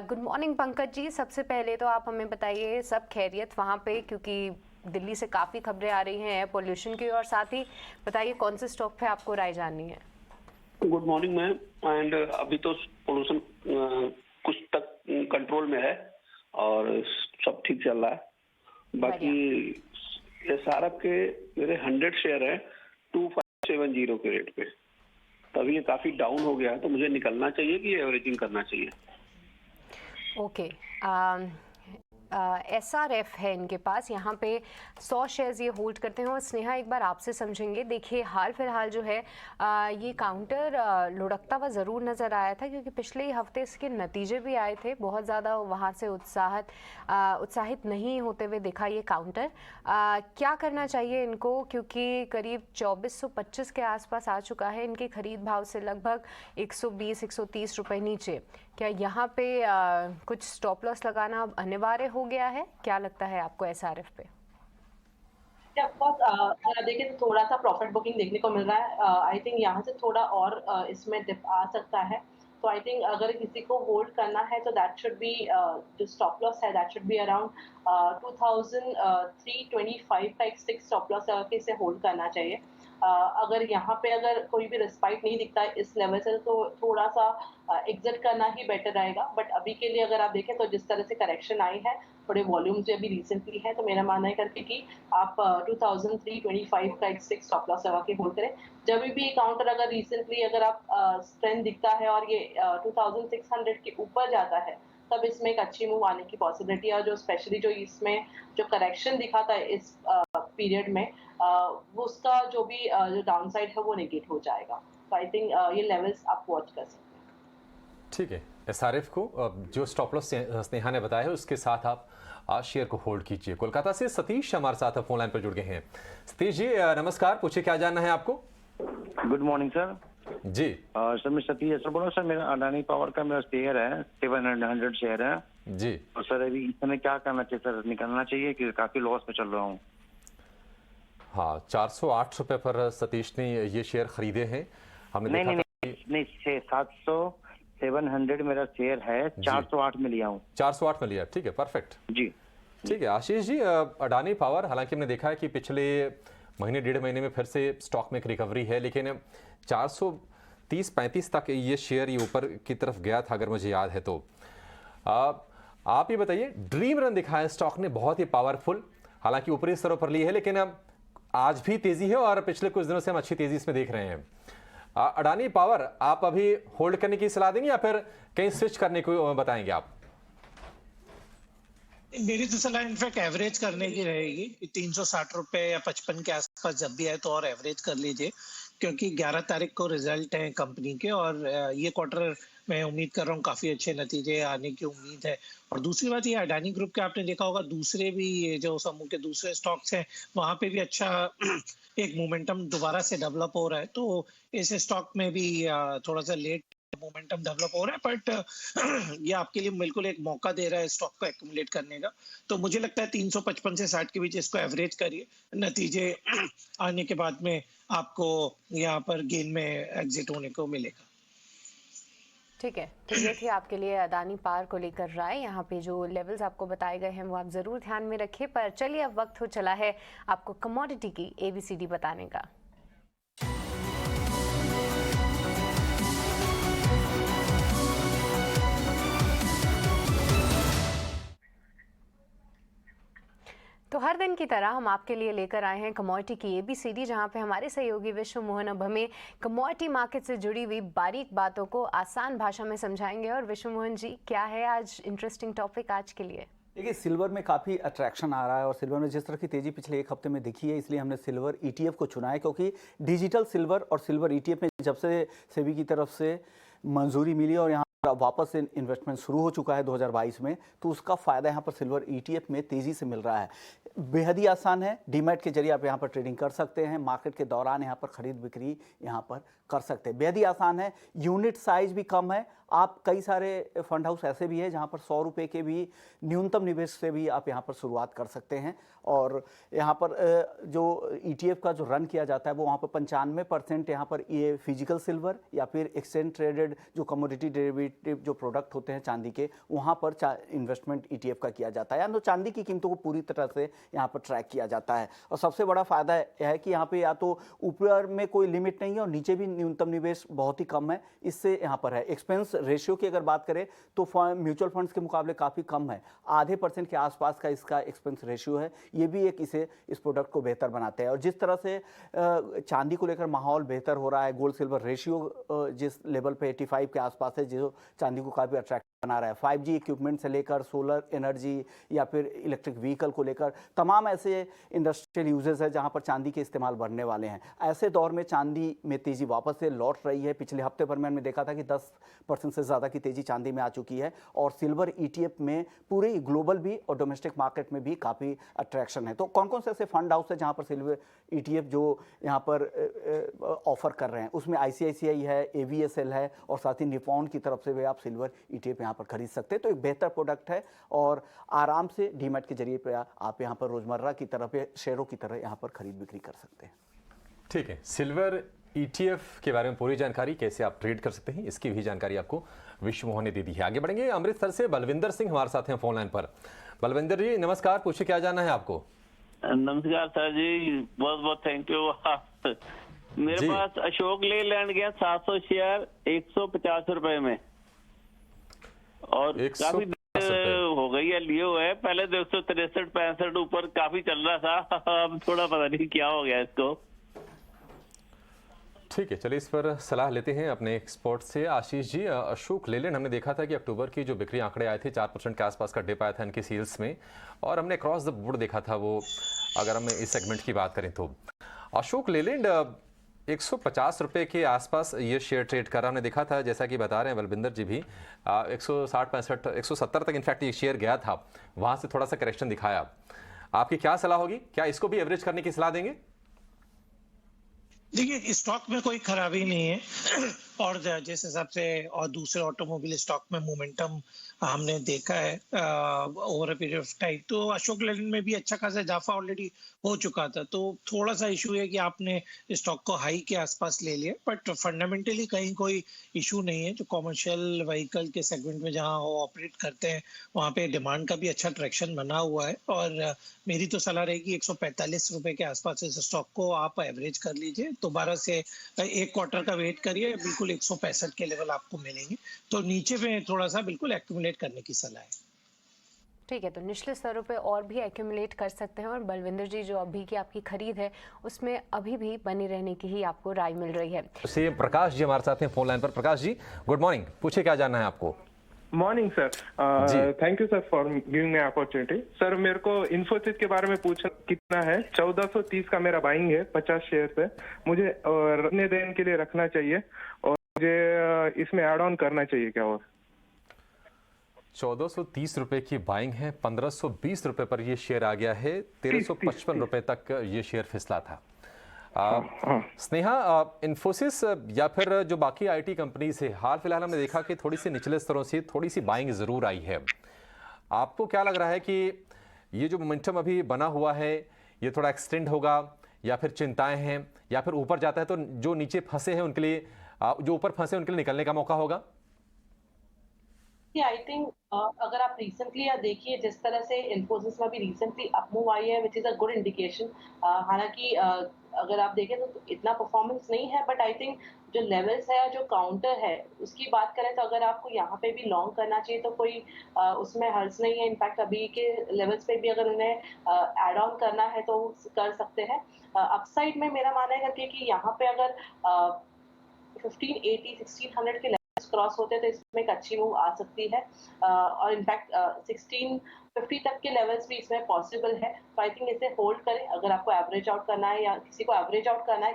Speaker 4: गुड मॉर्निंग पंकज जी, सबसे पहले तो आप हमें बताइए सब खैरियत वहाँ पे, क्योंकि दिल्ली से काफ़ी खबरें आ रही हैं एयर पोल्यूशन की, और साथ ही बताइए कौन से स्टॉक पे आपको राय जाननी है।
Speaker 7: Good morning ma'am. एंड अभी तो पोल्यूशन कुछ तक कंट्रोल में है और सब ठीक चल रहा है। बाकी एसआरएफ के मेरे 100 शेयर है 2570 के रेट पे, तभी ये काफी डाउन हो गया है, तो मुझे निकलना चाहिए कि एवरेजिंग करना चाहिए?
Speaker 4: ओके, SRF है इनके पास, यहाँ पे 100 शेयर्स ये होल्ड करते हैं। और स्नेहा एक बार आपसे समझेंगे, देखिए हाल फिलहाल जो है ये काउंटर लुढ़कता हुआ ज़रूर नज़र आया था, क्योंकि पिछले ही हफ्ते इसके नतीजे भी आए थे, बहुत ज़्यादा वहाँ से उत्साहित नहीं होते हुए दिखा ये काउंटर। क्या करना चाहिए इनको, क्योंकि करीब 2425 के आसपास आ चुका है, इनके खरीद भाव से लगभग 120-130 रुपये नीचे। क्या यहाँ पे कुछ स्टॉप लॉस लगाना अनिवार्य हो गया है? क्या लगता है आपको SRF पे?
Speaker 2: अगर देखिए तो थोड़ा सा प्रॉफिट बुकिंग देखने को मिल रहा है। आई थिंक यहाँ से थोड़ा और इसमें डिप आ सकता है। तो आई थिंक अगर किसी को होल्ड करना है तो दैट शुड बी, जो स्टॉप लॉस है दैट शुड बी अराउंड 2325 का एक फिक्स स्टॉप लॉस लगा के इसे होल्ड करना चाहिए। अगर यहाँ पे अगर कोई भी रिस्पाइट नहीं दिखता है इस लेवल से, तो थोड़ा सा एग्जिट करना ही बेटर रहेगा। बट अभी के लिए अगर आप देखें तो जिस तरह से करेक्शन आई है, थोड़े वॉल्यूम्स अभी रिसेंटली है, तो मेरा मानना है करके कि आप 2325 का एक फिक्स स्टॉप लॉस लगा के होल्ड करें। जब भी काउंटर अगर रिसेंटली अगर आप स्ट्रेंथ दिखता है और ये 2600 के ऊपर जाता है, तब इसमें एक अच्छी मूव आने की पॉसिबिलिटी है। और जो स्पेशली जो इसमें जो करेक्शन दिखा था इस पीरियड में, उसका जो भी जो डाउनसाइड है वो नेगेट हो जाएगा। तो आई थिंक ये लेवल्स आप वॉच कर सकते हैं।
Speaker 1: ठीक है, SRF को जो स्टॉप लॉस स्नेहा ने बताया है उसके साथ आप आज शेयर को होल्ड कीजिए। कोलकाता से सतीश हमारे साथ फोन लाइन पर जुड़ गए हैं। सतीश जी नमस्कार, पूछिए क्या जानना है आपको?
Speaker 8: Good morning sir.
Speaker 1: जी
Speaker 8: सर मैं सतीश सर बोलो। सर मेरा अडानी पावर का मेरा शेयर है 700 शेयर है
Speaker 1: जी।
Speaker 8: और सर अभी इस समय क्या करना चाहिए सर? निकलना चाहिए कि काफी लॉस में चल रहा हूँ?
Speaker 1: हाँ, 408 रुपए पर सतीश ने ये शेयर खरीदे हैं। हमने
Speaker 8: नहीं
Speaker 1: देखा
Speaker 8: नहीं 700 मेरा शेयर है, 408 में लिया हूँ।
Speaker 1: 408 में लिया, ठीक है, परफेक्ट जी। ठीक है आशीष जी, अडानी पावर हालांकि हमने देखा है कि पिछले महीने 1.5 महीने में फिर से स्टॉक में एक रिकवरी है, लेकिन 430-35 तक ये शेयर ये ऊपर की तरफ गया था अगर मुझे याद है तो। आप ये बताइए, ड्रीम रन दिखा है स्टॉक ने बहुत ही पावरफुल, हालांकि ऊपरी स्तरों पर ली है, लेकिन आज भी तेजी है और पिछले कुछ दिनों से हम अच्छी तेजी इसमें देख रहे हैं। अडानी पावर आप अभी होल्ड करने की सलाह देंगे या फिर कहीं स्विच करने को बताएंगे आप?
Speaker 5: मेरी तो सलाह इनफैक्ट एवरेज करने की रहेगी। 360 रुपए या 55 के आसपास जब भी आए तो और एवरेज कर लीजिए, क्योंकि 11 तारीख को रिजल्ट है कंपनी के और ये क्वार्टर मैं उम्मीद कर रहा हूँ काफी अच्छे नतीजे आने की उम्मीद है। और दूसरी बात ये अडानी ग्रुप के आपने देखा होगा दूसरे भी ये जो समूह के दूसरे स्टॉक्स हैं वहां पे भी अच्छा एक मोमेंटम दोबारा से डेवलप हो रहा है। तो इस स्टॉक में भी थोड़ा सा लेट मोमेंटम डेवलप हो रहा है, बट ये आपके लिए बिल्कुल एक मौका दे रहा है स्टॉक को एक्यूमुलेट करने का। तो मुझे लगता है 355 से 60 के बीच इसको एवरेज करिए, नतीजे आने के बाद में आपको यहाँ पर गेन में एग्जिट होने को मिलेगा।
Speaker 4: ठीक है, तो ये थी आपके लिए अडानी पावर को लेकर राय। यहाँ पे जो लेवल्स आपको बताए गए हैं वो आप ज़रूर ध्यान में रखिए। पर चलिए अब वक्त हो चला है आपको कमोडिटी की ABCD बताने का। तो हर दिन की तरह हम आपके लिए लेकर आए हैं कमोडिटी की ABCD, जहां पे हमारे सहयोगी विश्व मोहन अब हमें कमोडिटी मार्केट से जुड़ी हुई बारीक बातों को आसान भाषा में समझाएंगे। और विश्व मोहन जी, क्या है आज इंटरेस्टिंग टॉपिक आज के लिए?
Speaker 9: देखिए, सिल्वर में काफ़ी अट्रैक्शन आ रहा है और सिल्वर में जिस तरह की तेज़ी पिछले एक हफ्ते में दिखी है, इसलिए हमने सिल्वर ETF को चुना है, क्योंकि डिजिटल सिल्वर और सिल्वर ETF में जब से सेबी की तरफ से मंजूरी मिली और यहाँ वापस से इन्वेस्टमेंट शुरू हो चुका है 2022 में, तो उसका फ़ायदा यहाँ पर सिल्वर ETF में तेज़ी से मिल रहा है। बेहद ही आसान है, डीमैट के जरिए आप यहाँ पर ट्रेडिंग कर सकते हैं, मार्केट के दौरान यहाँ पर ख़रीद बिक्री यहाँ पर कर सकते हैं। बेहद ही आसान है, यूनिट साइज भी कम है, आप कई सारे फंड हाउस ऐसे भी हैं जहां पर 100 रुपये के भी न्यूनतम निवेश से भी आप यहां पर शुरुआत कर सकते हैं। और यहाँ पर जो ETF का जो रन किया जाता है वो वहाँ पर 95% यहाँ पर ये फिजिकल सिल्वर या फिर एक्सचेंज ट्रेडेड जो कमोडिटी डेरिवेटिव जो प्रोडक्ट होते हैं चांदी के, वहाँ पर इन्वेस्टमेंट ETF का किया जाता है। यानी तो चांदी की कीमतों को पूरी तरह से यहाँ पर ट्रैक किया जाता है। और सबसे बड़ा फायदा यह है कि यहाँ पे या तो ऊपर में कोई लिमिट नहीं है और नीचे भी न्यूनतम निवेश बहुत ही कम है। इससे यहाँ पर है एक्सपेंस रेशियो की अगर बात करें तो म्यूचुअल फंड्स के मुकाबले काफ़ी कम है, आधे % के आसपास का इसका एक्सपेंस रेशियो है। ये भी एक इस प्रोडक्ट को बेहतर बनाते हैं। और जिस तरह से चांदी को लेकर माहौल बेहतर हो रहा है, गोल्ड सिल्वर रेशियो जिस लेवल पे 85 के आसपास है, जो चांदी को काफ़ी अट्रैक्ट बना रहा है। 5G इक्विपमेंट से लेकर सोलर एनर्जी या फिर इलेक्ट्रिक व्हीकल को लेकर तमाम ऐसे इंडस्ट्रियल यूजेस है जहां पर चांदी के इस्तेमाल बढ़ने वाले हैं। ऐसे दौर में चांदी में तेजी वापस से लौट रही है। पिछले हफ्ते भर में हमने देखा था कि 10% से ज़्यादा की तेजी चांदी में आ चुकी है। और सिल्वर ETF में पूरे ग्लोबल भी और डोमेस्टिक मार्केट में भी काफ़ी अट्रैक्शन है। तो कौन कौन से ऐसे फंड हाउस है जहाँ पर सिल्वर ETF जो यहाँ पर ऑफर कर रहे हैं, उसमें ICICI है, AVSL है और साथ ही निपॉन की तरफ से भी आप सिल्वर ETF यहाँ पर खरीद सकते हैं। तो एक बेहतर प्रोडक्ट है और आराम से डीमैट के जरिए पे आप यहाँ पर रोजमर्रा की तरफ शेयरों की तरह यहाँ पर खरीद बिक्री कर सकते हैं।
Speaker 1: ठीक है, सिल्वर ETF के बारे में पूरी जानकारी, कैसे आप ट्रेड कर सकते हैं, इसकी भी जानकारी आपको विश्व मोहन ने दे दी है। आगे बढ़ेंगे, अमृतसर से बलविंदर सिंह हमारे साथ हैं फोन लाइन पर। बलविंदर जी नमस्कार, पूछिए क्या जानना है आपको।
Speaker 10: नमस्कार सर जी, बहुत बहुत थैंक यू। मेरे पास अशोक लेलैंड गया 700 शेयर 150 रुपए में और काफी हो गई है, लिए हुए है। पहले तो 163-65 ऊपर काफी चल रहा था, अब थोड़ा पता नहीं क्या हो गया इसको।
Speaker 1: ठीक है, चलिए इस पर सलाह लेते हैं अपने एक्सपर्ट से। आशीष जी, अशोक लेलैंड हमने देखा था कि अक्टूबर की जो बिक्री आंकड़े आए थे 4% के आसपास का डिप आया था इनकी सेल्स में, और हमने क्रॉस द बोर्ड देखा था वो, अगर हम इस सेगमेंट की बात करें तो अशोक लेलैंड 150 रुपये के आसपास ये शेयर ट्रेड कर रहा हमने देखा था, जैसा कि बता रहे हैं बलविंदर जी भी 160-65 170 तक इनफैक्ट ये शेयर गया था, वहाँ से थोड़ा सा करेक्शन दिखाया। आपकी क्या सलाह होगी, क्या इसको भी एवरेज करने की सलाह देंगे?
Speaker 5: देखिए, स्टॉक में कोई खराबी नहीं है और जिस हिसाब से और दूसरे ऑटोमोबाइल स्टॉक में मोमेंटम हमने देखा है over a period of time, तो अशोक लेलैंड में भी अच्छा खासा इजाफा ऑलरेडी हो चुका था। तो थोड़ा सा इशू है कि आपने स्टॉक को हाई के आसपास ले लिया, बट फंडामेंटली कहीं कोई इशू नहीं है। जो कॉमर्शियल व्हीकल के सेगमेंट में जहां वो ऑपरेट करते हैं वहां पे डिमांड का भी अच्छा ट्रैक्शन बना हुआ है। और मेरी तो सलाह रहेगी 145 रुपए के आसपास इस स्टॉक को आप एवरेज कर लीजिए। दोबारा से एक क्वार्टर का वेट करिए, बिल्कुल 165 के लेवल आपको मिलेंगे। तो नीचे में थोड़ा सा बिल्कुल एक्यूमुलेट करने की सलाह है।
Speaker 4: ठीक है, तो निचले स्तरों पे और भी एक्यूमुलेट कर सकते हैं। और बलविंदर जी, जो अभी की आपकी खरीद है उसमें अभी भी बनी रहने की ही आपको राय मिल रही है।
Speaker 1: से प्रकाश जी हमारे साथ हैं फोन लाइन पर। प्रकाश जी गुड मॉर्निंग, पूछिए क्या जानना है आपको।
Speaker 11: Morning sir, thank you sir for giving me opportunity. Sir मेरे को इन्फोसिस के बारे में पूछना कितना है। 1430 का मेरा बाइंग है 50 शेयर से, मुझे रखने देने के लिए रखना चाहिए और मुझे इसमें ऐड ऑन करना चाहिए क्या? और
Speaker 1: 1430 रुपए की बाइंग है, 1520 रुपए पर ये शेयर आ गया है, 1355 रुपए तक ये शेयर फिसला था। स्नेहा, इन्फोसिस या फिर जो बाकी IT कंपनीज है, हाल फिलहाल हमने देखा कि थोड़ी सी निचले स्तरों से थोड़ी सी बाइंग जरूर आई है। आपको क्या लग रहा है कि ये जो मोमेंटम अभी बना हुआ है ये थोड़ा एक्सटेंड होगा, या फिर चिंताएं हैं, या फिर ऊपर जाता है तो जो नीचे फंसे हैं उनके लिए, जो ऊपर फंसे उनके लिए निकलने का मौका होगा?
Speaker 2: आई थिंक अगर आप रिसेंटली या देखिए जिस तरह से इन्फोसिस में भी रिसेंटली अपमूव आई है, which is a good indication. हालांकि अगर आप देखें तो इतना परफॉर्मेंस नहीं है, बट आई थिंक जो लेवल्स है, जो काउंटर है, उसकी बात करें तो अगर आपको यहाँ पे भी लॉन्ग करना चाहिए तो कोई उसमें हर्ज नहीं है। इनफैक्ट अभी के लेवल्स पे भी अगर उन्हें एड ऑन करना है तो कर सकते हैं। अपसाइड में मेरा मानना है कि यहाँ पे अगर 1580-1600 के क्रॉस होते हैं तो इसमें एक अच्छी मूव आ सकती है। और इनफैक्ट 1650 तक के लेवल्स भी इसमें पॉसिबल है। तो आई थिंक इसे होल्ड करें। अगर आपको एवरेज आउट करना है या किसी को एवरेज आउट करना है,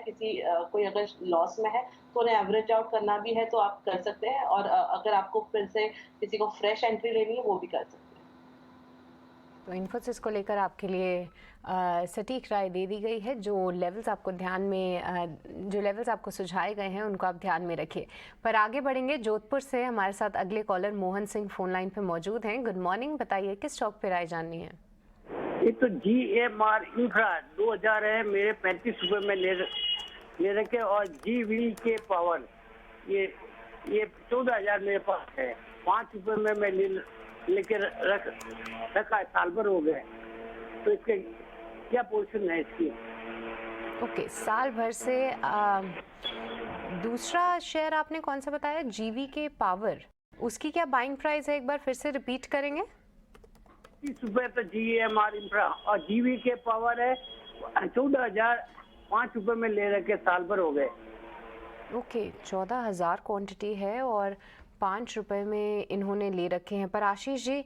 Speaker 2: कोई अगर लॉस में है तो उन्हें एवरेज आउट करना भी है तो आप कर सकते हैं। और अगर आपको फिर से किसी को फ्रेश एंट्री लेनी है वो भी कर सकते हैं।
Speaker 4: तो इन्फोसिस को लेकर आपके लिए सटीक राय दे दी गई है। जो लेवल्स आपको ध्यान में जो लेवल्स आपको सुझाए गए हैं उनको आप ध्यान में रखिए। पर आगे बढ़ेंगे, जोधपुर से हमारे साथ अगले caller Mohan Singh phone line पे मौजूद हैं। गुड मॉर्निंग, बताइए किस स्टॉक पे राय जाननी है?
Speaker 12: ये तो GMR इंफ्रा 2000 है, मेरे 35 रुपए में ले रखे, और GVK पावर ये 14,000 मेरे पास है, 5 रुपए में मैं लेके रखा है, साल भर हो गए। तो इसके क्या पोजीशन है इसकी?
Speaker 4: ओके, साल भर से दूसरा शेयर आपने कौन सा बताया? GVK पावर, उसकी क्या बाइंग प्राइस है, एक बार फिर से रिपीट करेंगे?
Speaker 12: 30 रुपए पे GMR इंफ्रा, और GVK पावर है 14,000, 5 रुपए में ले रखे, साल भर हो गए।
Speaker 4: ओके, 14,000 क्वांटिटी है और 5 रुपए में इन्होंने ले रखे हैं। पर आशीष जी,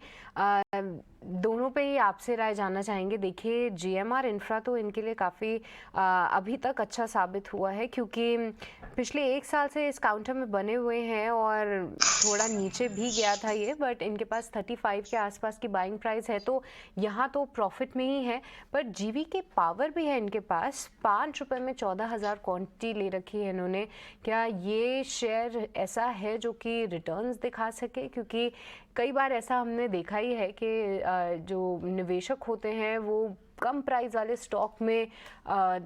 Speaker 4: दोनों पे ही आपसे राय जानना चाहेंगे। देखिए, GMR इंफ्रा तो इनके लिए काफ़ी अभी तक अच्छा साबित हुआ है, क्योंकि पिछले 1 साल से इस काउंटर में बने हुए हैं और थोड़ा नीचे भी गया था ये, बट इनके पास 35 के आसपास की बाइंग प्राइस है, तो यहाँ तो प्रॉफिट में ही है। पर GVK पावर भी है इनके पास, 5 रुपए में 14,000 क्वांटिटी ले रखी है इन्होंने। क्या ये शेयर ऐसा है जो कि रिटर्न्स दिखा सके? क्योंकि कई बार ऐसा हमने देखा ही है कि जो निवेशक होते हैं वो कम प्राइस वाले स्टॉक में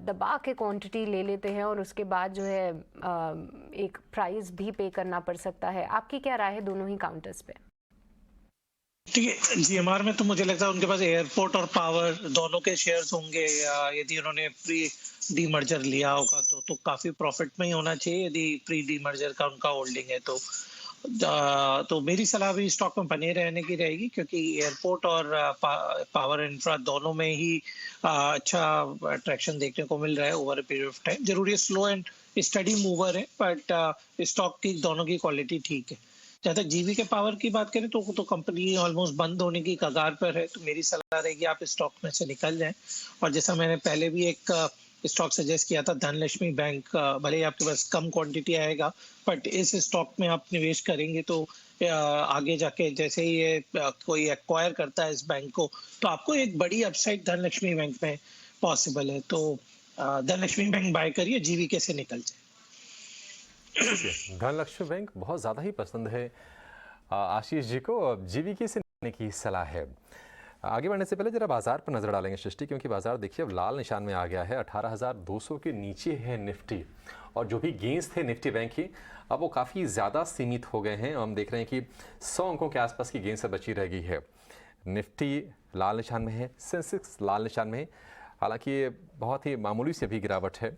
Speaker 4: दबा के क्वांटिटी ले लेते हैं और उसके बाद जो है एक प्राइस भी पे करना पड़ सकता है। आपकी क्या राय है दोनों ही काउंटर्स पे?
Speaker 5: ठीक है, GMR में तो मुझे लगता है उनके पास एयरपोर्ट और पावर दोनों के शेयर्स होंगे। यदि उन्होंने प्री डीमर्जर लिया होगा तो काफी प्रॉफिट में ही होना चाहिए, यदि प्री डीमर्जर का उनका होल्डिंग है तो मेरी सलाह भी स्टॉक में बने रहने की रहेगी, क्योंकि एयरपोर्ट और पावर इंफ्रा दोनों में ही अच्छा अट्रैक्शन देखने को मिल रहा है over a period of time. जरूर ये स्लो एंड स्टडी मूवर है, बट स्टॉक की दोनों की क्वालिटी ठीक है। जहाँ तक GVK पावर की बात करें तो कंपनी ऑलमोस्ट बंद होने की कगार पर है, तो मेरी सलाह रहेगी आप स्टॉक में से निकल जाएं। और जैसा मैंने पहले भी एक स्टॉक सजेस्ट किया था, धनलक्ष्मी बैंक, भले ही आपके पास कम क्वांटिटी आएगा, बट इस स्टॉक में आप निवेश करेंगे तो आगे जाके जैसे ही ये कोई एक्वायर करता है इस बैंक को, तो आपको एक बड़ी अपसाइड धनलक्ष्मी बैंक में पॉसिबल है। तो धनलक्ष्मी बैंक बाय करिए, GVK से निकल जाए।
Speaker 1: धनलक्ष्मी बैंक बहुत ज़्यादा ही पसंद है आशीष जी को, GVK से निकलने की सलाह है। आगे बढ़ने से पहले जरा बाजार पर नजर डालेंगे सृष्टि, क्योंकि बाजार देखिए अब लाल निशान में आ गया है। 18,200 के नीचे है निफ्टी, और जो भी गेंस थे निफ्टी बैंक की अब वो काफ़ी ज़्यादा सीमित हो गए हैं। हम देख रहे हैं कि 100 अंकों के आसपास की गेंस बची रह गई है। निफ्टी लाल निशान में है, सेंसेक्स लाल निशान में है, हालांकि ये बहुत ही मामूली से भी गिरावट है,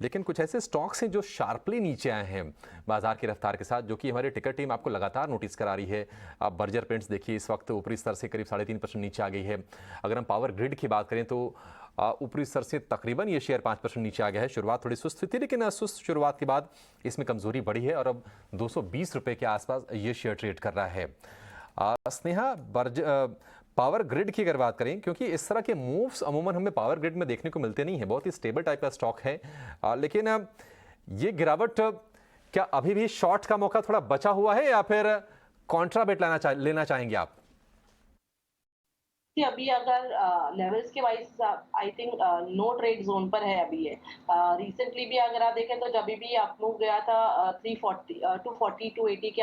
Speaker 1: लेकिन कुछ ऐसे स्टॉक्स हैं जो शार्पली नीचे आए हैं बाजार की रफ्तार के साथ, जो कि हमारी टिकर टीम आपको लगातार नोटिस करा रही है। आप बर्जर पेंट्स देखिए, इस वक्त ऊपरी स्तर से करीब 3.5% नीचे आ गई है। अगर हम पावर ग्रिड की बात करें तो ऊपरी स्तर से तकरीबन ये शेयर 5% नीचे आ गया है। शुरुआत थोड़ी सुस्त थी, लेकिन सुस्त शुरुआत के बाद इसमें कमजोरी बढ़ी है और अब 220 रुपये के आसपास ये शेयर ट्रेड कर रहा है। स्नेहा, पावर ग्रिड की अगर बात करें, क्योंकि इस तरह के मूव्स अमूमन हमें पावर ग्रिड में देखने को मिलते नहीं है, बहुत ही स्टेबल टाइप का स्टॉक है, लेकिन ये गिरावट क्या अभी भी शॉर्ट का मौका थोड़ा बचा हुआ है या फिर कॉन्ट्रा बेट लेना चाहेंगे आप?
Speaker 2: अभी अगर लेवल्स के wise I think no trade zone पर है अभी ये। रिसेंटली भी अगर आप देखें तो जब भी अप मूव गया था 340 240 280 के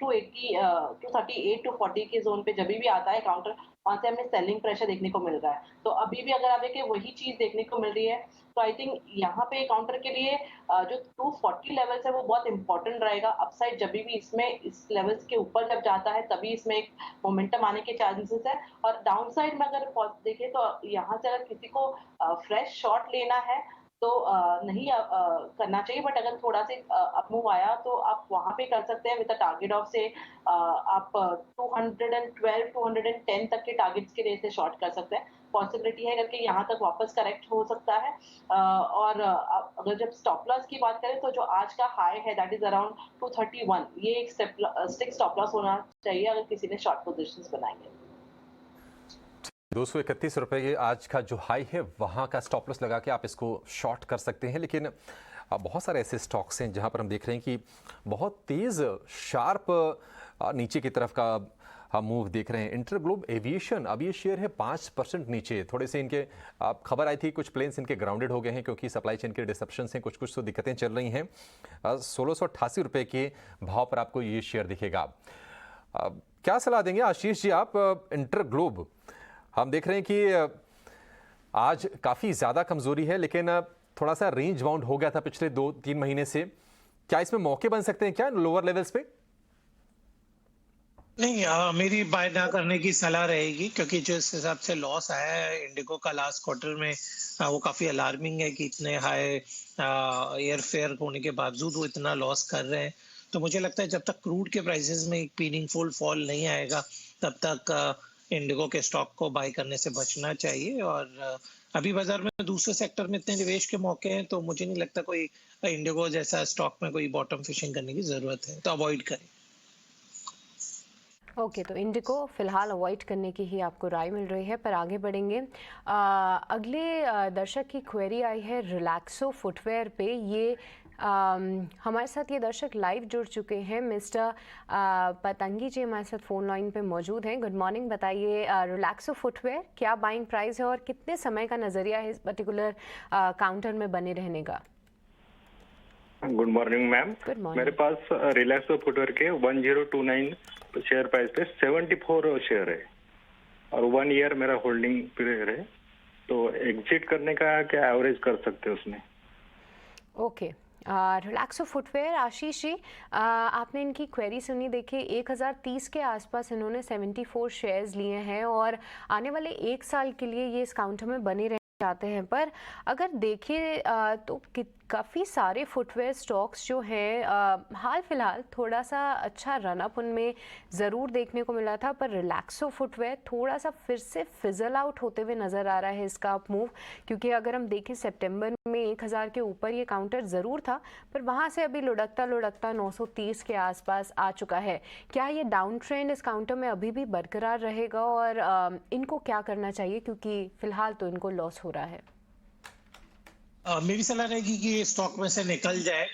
Speaker 2: 238 240 के जोन पे जब भी आता है काउंटर, वहां से हमें सेलिंग प्रेशर देखने को मिल रहा है। तो अभी भी अगर आप देखें वही चीज देखने को मिल रही है। तो आई थिंक यहाँ पे काउंटर के लिए जो 240 लेवल्स है वो बहुत इंपॉर्टेंट रहेगा। अपसाइड जब भी इसमें इस लेवल्स के ऊपर जब जाता है तभी इसमें एक मोमेंटम आने के चांसेस है। और डाउन साइड में अगर देखें तो यहाँ से अगर किसी को फ्रेश शॉट लेना है तो नहीं करना चाहिए, बट अगर थोड़ा से अप मूव आया तो आप वहां पे कर सकते हैं विद अ टारगेट ऑफ से आप 212 210 तक के टारगेट्स के रेट से शॉर्ट कर सकते हैं। पॉसिबिलिटी है करके यहाँ तक वापस करेक्ट हो सकता है। और अगर जब स्टॉप लॉस की बात करें तो जो आज का हाई है दैट इज अराउंड 231, ये एक स्टिक स्टॉप लॉस होना चाहिए अगर किसी ने शॉर्ट पोजीशंस बनाएंगे।
Speaker 1: 231 रुपए के आज का जो हाई है वहां का स्टॉप लॉस लगा के आप इसको शॉर्ट कर सकते हैं। लेकिन बहुत सारे ऐसे स्टॉक्स हैं जहां पर हम देख रहे हैं कि बहुत तेज शार्प नीचे की तरफ का हम मूव देख रहे हैं। इंटरग्लोब एविएशन, अब ये शेयर है 5% नीचे। थोड़े से इनके आप खबर आई थी कुछ प्लेन्स इनके ग्राउंडेड हो गए हैं क्योंकि सप्लाई चेन के डिसरप्शन हैं, कुछ तो दिक्कतें चल रही हैं। 1688 रुपये के भाव पर आपको ये शेयर दिखेगा। क्या सलाह देंगे आशीष जी आप? इंटरग्लोब हम देख रहे हैं कि आज काफ़ी ज़्यादा कमज़ोरी है, लेकिन थोड़ा सा रेंज बाउंड हो गया था पिछले 2-3 महीने से। क्या इसमें मौके बन सकते हैं क्या लोअर लेवल्स पे?
Speaker 5: नहीं, मेरी बाय ना करने की सलाह रहेगी, क्योंकि जिस हिसाब से लॉस आया है इंडिगो का लास्ट क्वार्टर में, वो काफी अलार्मिंग है कि इतने हाई एयर फेयर होने के बावजूद वो इतना लॉस कर रहे हैं। तो मुझे लगता है जब तक क्रूड के प्राइसेस में एक मीनिंगफुल फॉल नहीं आएगा तब तक इंडिगो के स्टॉक को बाय करने से बचना चाहिए। और अभी बाजार में दूसरे सेक्टर में इतने निवेश के मौके हैं, तो मुझे नहीं लगता कोई इंडिगो जैसा स्टॉक में कोई बॉटम फिशिंग करने की जरूरत है, तो अवॉइड करें।
Speaker 4: ओके, तो इंडिगो फिलहाल अवॉइड करने की ही आपको राय मिल रही है। पर आगे बढ़ेंगे। अगले दर्शक की क्वेरी आई है रिलैक्सो फुटवेयर पे। ये हमारे साथ ये दर्शक लाइव जुड़ चुके हैं। मिस्टर पतंगी जी हमारे साथ फोन लाइन पे मौजूद हैं। Good morning. बताइए रिलैक्सो फुटवेयर क्या बाइंग प्राइस है और कितने समय का नज़रिया है इस पर्टिकुलर काउंटर में बने रहने का?
Speaker 13: Good morning ma'am. मेरे पास रिलैक्सो फुटवेयर के 1029 शेयर प्राइस पे 74 शेयर है और 1 ईयर मेरा होल्डिंग पीरियड है, तो एग्जिट करने का क्या एवरेज कर सकते हैं उसमें?
Speaker 4: ओके, रिलैक्सो फुटवेयर, आशीष जी आपने इनकी क्वेरी सुनी। देखिए 1030 के आसपास इन्होंने 74 शेयर्स लिए हैं और आने वाले 1 साल के लिए ये इस काउंटर में बने रहना चाहते हैं। पर अगर देखिए तो काफ़ी सारे फुटवेयर स्टॉक्स जो हैं हाल फिलहाल थोड़ा सा अच्छा रनअप उनमें ज़रूर देखने को मिला था, पर रिलैक्सो फुटवेयर थोड़ा सा फिर से फिजल आउट होते हुए नज़र आ रहा है इसका अप मूव। क्योंकि अगर हम देखें सितंबर में 1000 के ऊपर ये काउंटर ज़रूर था, पर वहाँ से अभी लुढ़कता 930 के आसपास आ चुका है। क्या ये डाउन ट्रेंड इस काउंटर में अभी भी बरकरार रहेगा और इनको क्या करना चाहिए, क्योंकि फ़िलहाल तो इनको लॉस हो रहा है?
Speaker 5: मेरी सलाह रहेगी कि स्टॉक में से निकल जाए,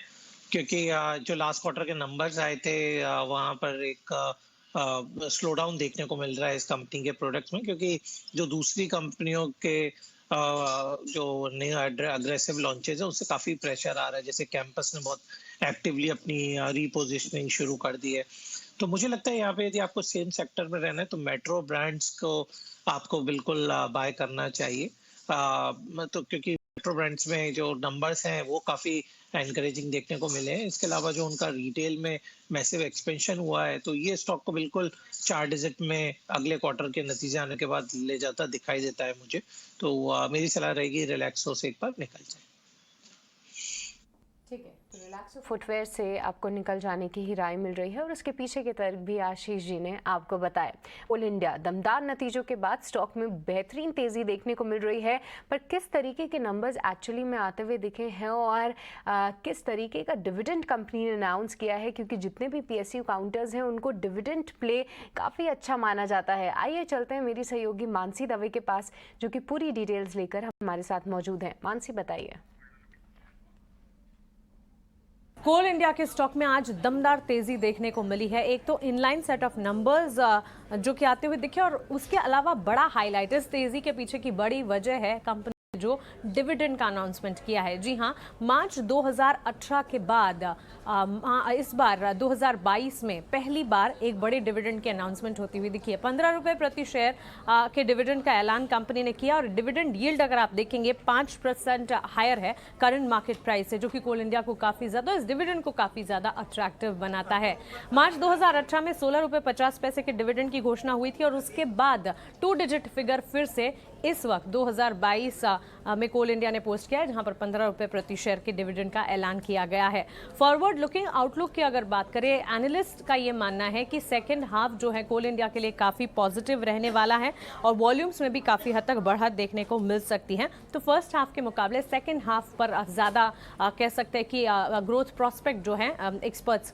Speaker 5: क्योंकि जो लास्ट क्वार्टर के नंबर्स आए थे वहां पर एक स्लो डाउन देखने को मिल रहा है इस कंपनी के प्रोडक्ट्स में, क्योंकि जो दूसरी कंपनियों के जो नए अग्रेसिव लॉन्चेस है उससे काफी प्रेशर आ रहा है। जैसे कैंपस ने बहुत एक्टिवली अपनी रीपोजिशनिंग शुरू कर दी है। तो मुझे लगता है यहाँ पे यदि आपको सेम सेक्टर में रहना है तो मेट्रो ब्रांड्स को आपको बिल्कुल बाय करना चाहिए। तो क्योंकि मेट्रो ब्रांड्स में जो नंबर्स हैं वो काफी एनकरेजिंग देखने को मिले हैं। इसके अलावा जो उनका रिटेल में मैसिव एक्सपेंशन हुआ है, तो ये स्टॉक को बिल्कुल 4 डिजिट में अगले क्वार्टर के नतीजे आने के बाद ले जाता दिखाई देता है मुझे। तो मेरी सलाह रहेगी रिलैक्सो से एक बार निकल जाए।
Speaker 4: ठीक है, तो रिलैक्सो फुटवेयर से आपको निकल जाने की ही राय मिल रही है और उसके पीछे के तर्क भी आशीष जी ने आपको बताया। कोल इंडिया दमदार नतीजों के बाद स्टॉक में बेहतरीन तेज़ी देखने को मिल रही है, पर किस तरीके के नंबर्स एक्चुअली में आते हुए दिखे हैं और किस तरीके का डिविडेंड कंपनी ने अनाउंस किया है, क्योंकि जितने भी PSU काउंटर्स हैं उनको डिविडेंड प्ले काफ़ी अच्छा माना जाता है। आइए चलते हैं मेरी सहयोगी मानसी दवे के पास, जो कि पूरी डिटेल्स लेकर हमारे साथ मौजूद हैं। मानसी बताइए।
Speaker 14: कोल इंडिया के स्टॉक में आज दमदार तेजी देखने को मिली है। एक तो इनलाइन सेट ऑफ नंबर्स जो कि आते हुए दिखे, और उसके अलावा बड़ा हाईलाइट इस तेजी के पीछे की बड़ी वजह है कंपनी जो डिविडेंड का अनाउंसमेंट किया है। जी हाँ, मार्च 2018 के बाद इस बार 2022 में पहली बार एक बड़े डिविडेंड की अनाउंसमेंट होती हुई दिखी है। 15 रुपए प्रति शेयर के डिविडेंड का ऐलान कंपनी ने किया और डिविडेंड यील्ड अगर आप देखेंगे 5% हायर है करंट मार्केट प्राइस से, जो कि कोल इंडिया को काफी ज्यादा, इस डिविडेंड को काफी ज्यादा अट्रैक्टिव बनाता है। मार्च 2018 में 16 रुपए 50 पैसे के डिविडेंड की घोषणा हुई थी और उसके बाद 2 डिजिट फिगर फिर से इस वक्त 2022 में कोल इंडिया ने पोस्ट किया है, जहां पर 15 रुपए प्रति शेयर के डिविडेंड का ऐलान किया गया है। फॉरवर्ड लुकिंग आउटलुक की अगर बात करें, एनालिस्ट का ये मानना है कि सेकंड हाफ जो है कोल इंडिया के लिए काफी पॉजिटिव रहने वाला है और वॉल्यूम्स में भी काफी हद तक बढ़त देखने को मिल सकती है। तो फर्स्ट हाफ के मुकाबले सेकंड हाफ पर ज्यादा कह सकते हैं कि ग्रोथ प्रोस्पेक्ट जो है एक्सपर्ट्स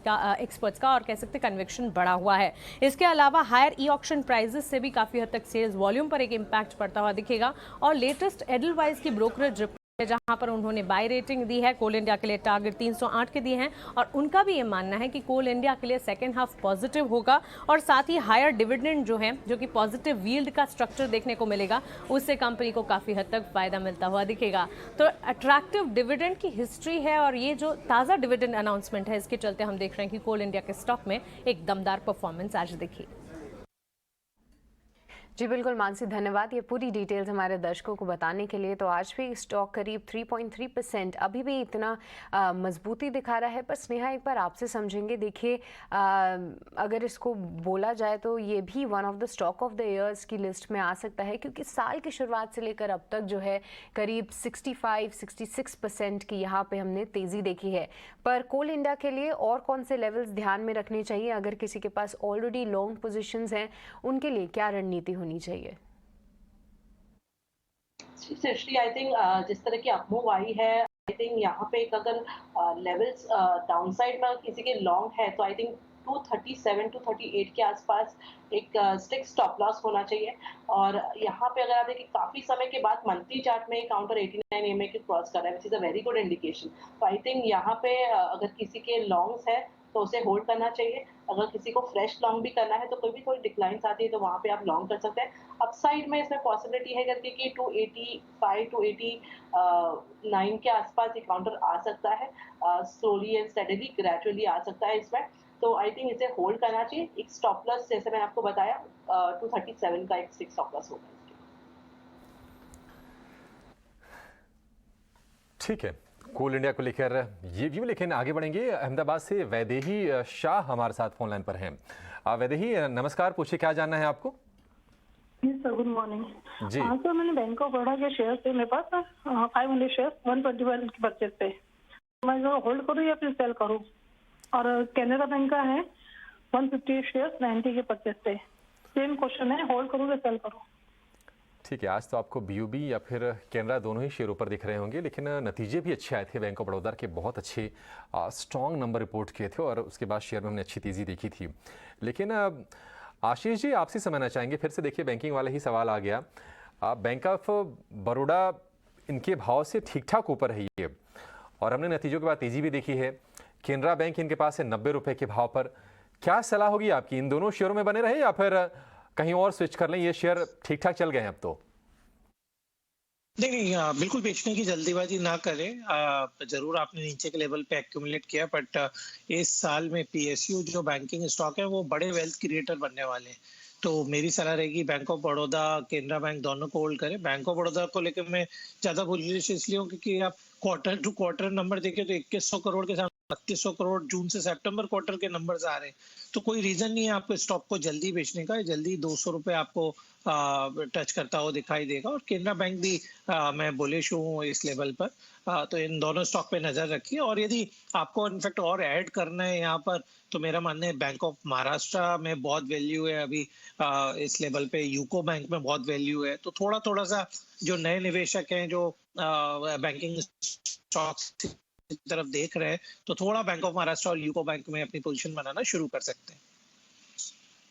Speaker 14: का और कह सकते हैं कन्विक्शन बढ़ा हुआ है। इसके अलावा हायर ई ऑक्शन प्राइजेस से भी काफी हद तक सेल्स वॉल्यूम पर एक इम्पैक्ट पड़ता हुआ दिखेगा और लेटेस्ट एडलवाइज की ब्रोकरेज जहां पर उन्होंने बाय रेटिंग दी है। कोल इंडिया के लिए टारगेट 308 के दिए हैं और उनका भी ये मानना है कि कोल इंडिया के लिए सेकेंड हाफ पॉजिटिव होगा और साथ ही हायर डिविडेंड जो है, जो कि पॉजिटिव यील्ड का स्ट्रक्चर देखने को मिलेगा, उससे कंपनी को काफ़ी हद तक फायदा मिलता हुआ दिखेगा। तो अट्रैक्टिव डिविडेंड की हिस्ट्री है और ये जो ताज़ा डिविडेंड अनाउंसमेंट है, इसके चलते हम देख रहे हैं कि कोल इंडिया के स्टॉक में एक दमदार परफॉर्मेंस आज दिखी।
Speaker 4: जी बिल्कुल मानसी, धन्यवाद ये पूरी डिटेल्स हमारे दर्शकों को बताने के लिए। तो आज भी स्टॉक करीब 3.3% अभी भी इतना मजबूती दिखा रहा है। पर स्नेहा, एक बार आपसे समझेंगे। देखिए, अगर इसको बोला जाए तो ये भी one of the stock of the years की लिस्ट में आ सकता है, क्योंकि साल की शुरुआत से लेकर अब तक जो है करीब 65-66% की यहाँ पे हमने तेज़ी देखी है। पर कोल इंडिया के लिए और कौन से लेवल्स ध्यान में रखने चाहिए? अगर किसी के पास ऑलरेडी लॉन्ग पोजिशंस हैं, उनके लिए क्या रणनीति होनी चाहिए?
Speaker 2: सृष्टि, आई थिंक जिस तरह की अपमूव आई है, आई थिंक यहाँ पे एक अगर लेवल्स डाउनसाइड में किसी के लॉन्ग है तो आई थिंक 237 टू 38 के आसपास एक स्टिक स्टॉप लॉस होना चाहिए। और यहाँ पे अगर आप देखिए, काफी समय के बाद मंथली चार्ट में काउंटर 89 EMA के क्रॉस कर रहा है, which is a very good indication. तो आई थिंक यहाँ पे अगर किसी के लॉन्ग्स है तो उसे होल्ड करना चाहिए। अगर किसी को फ्रेश लॉन्ग भी करना है तो कोई भी कोई डिक्लाइंस आती है तो वहाँ पे आप लॉन्ग कर सकते हैं। अपसाइड में इसमें पॉसिबिलिटी है करके कि 285 टू 89 के आसपास ये काउंटर आ सकता है, स्लोली एंड स्टेडीली ग्रेजुअली आ सकता है इसमें। तो आई थिंक इसे होल्ड करना चाहिए। एक स्टॉप लॉस जैसे मैंने आपको बताया 237 का एक स्टिक स्टॉप लॉस होगा।
Speaker 1: ठीक है, कोल इंडिया को लेकर ये व्यू। लेकिन आगे बढ़ेंगे। अहमदाबाद से वैदेही शाह हमारे साथ फोन लाइन पर हैं। वैदेही नमस्कार, पूछिए क्या जानना है आपको?
Speaker 15: जी सर, गुड मॉर्निंग जी। हाँ सर, मैंने बैंक ऑफ बड़ौदा के शेयर थे मेरे पास 500 शेयर 121 की परचेज पे। मैं जो होल्ड करूँ या फिर सेल करूँ? और कैनरा बैंक का है 150 शेयर 90 के परचेज पे। सेम क्वेश्चन है, होल्ड करूँ या सेल करूँ?
Speaker 1: ठीक है, आज तो आपको BOB या फिर कैनरा दोनों ही शेयर ऊपर दिख रहे होंगे, लेकिन नतीजे भी अच्छे आए थे। बैंक ऑफ बड़ौदा के बहुत अच्छे स्ट्रॉन्ग नंबर रिपोर्ट किए थे और उसके बाद शेयर में हमने अच्छी तेज़ी देखी थी। लेकिन आशीष जी, आपसे समझना चाहेंगे फिर से। देखिए, बैंकिंग वाला ही सवाल आ गया। बैंक ऑफ बड़ौदा इनके भाव से ठीक ठाक ऊपर है ये, और हमने नतीजों के बाद तेज़ी भी देखी है। कैनरा बैंक इनके पास है 90 रुपये के भाव पर। क्या सलाह होगी आपकी, इन दोनों शेयरों में बने रहे या फिर कहीं और स्विच कर लें? ये शेयर ठीक ठाक चल गए हैं अब तो।
Speaker 5: नहीं, बिल्कुल बेचने की जल्दीबाजी ना करें। जरूर आपने नीचे के लेवल पे एक्यूमुलेट किया, बट इस साल में PSU जो बैंकिंग स्टॉक है वो बड़े वेल्थ क्रिएटर बनने वाले हैं। तो मेरी सलाह रहेगी bank of Baroda, Canara bank दोनों को होल्ड करें। बैंक ऑफ बड़ौदा को लेकर मैं ज्यादा बुलिश इसलिए हूँ क्योंकि आप क्वार्टर टू क्वार्टर नंबर देखें तो 2100 करोड़ के साथ 3200 करोड़ जून से सितंबर क्वार्टर के नंबर्स आ रहे हैं। तो कोई रीजन नहीं है आपको स्टॉक को जल्दी बेचने का। जल्दी 200 रुपए आपको टच करता हुआ दिखाई देगा। और कैनरा बैंक भी मैं बुलिश हूँ इस लेवल पर। तो इन दोनों स्टॉक पे नजर रखिए। और यदि आपको इनफैक्ट और ऐड करना है यहाँ पर, तो मेरा मानना है बैंक ऑफ महाराष्ट्र में बहुत वैल्यू है अभी इस लेवल पे। यूको बैंक में बहुत वैल्यू है। तो थोड़ा सा जो नए निवेशक हैं जो बैंकिंग स्टॉक्स की तरफ देख रहे हैं, तो थोड़ा बैंक ऑफ महाराष्ट्र और यूको बैंक में अपनी पोजीशन बनाना शुरू कर सकते हैं।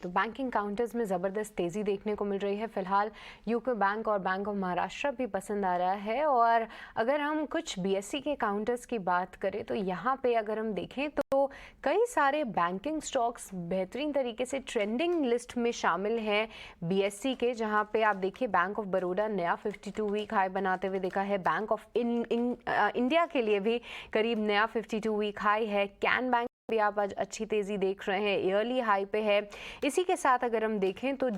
Speaker 4: तो बैंकिंग काउंटर्स में ज़बरदस्त तेज़ी देखने को मिल रही है। फिलहाल यूको बैंक और बैंक ऑफ महाराष्ट्र भी पसंद आ रहा है। और अगर हम कुछ BSE के काउंटर्स की बात करें तो यहाँ पे अगर हम देखें तो कई सारे बैंकिंग स्टॉक्स बेहतरीन तरीके से ट्रेंडिंग लिस्ट में शामिल हैं BSE के, जहाँ पे आप देखिए बैंक ऑफ बड़ौदा नया 52 वीक हाई बनाते हुए देखा है। बैंक ऑफ इंडिया के लिए भी करीब नया 52 वीक हाई है। कैन बैंक भी आप आज अच्छी तेज़ी देख रहे हैं, ईयरली हाई पे है। इसी के साथ अगर हम देखें तो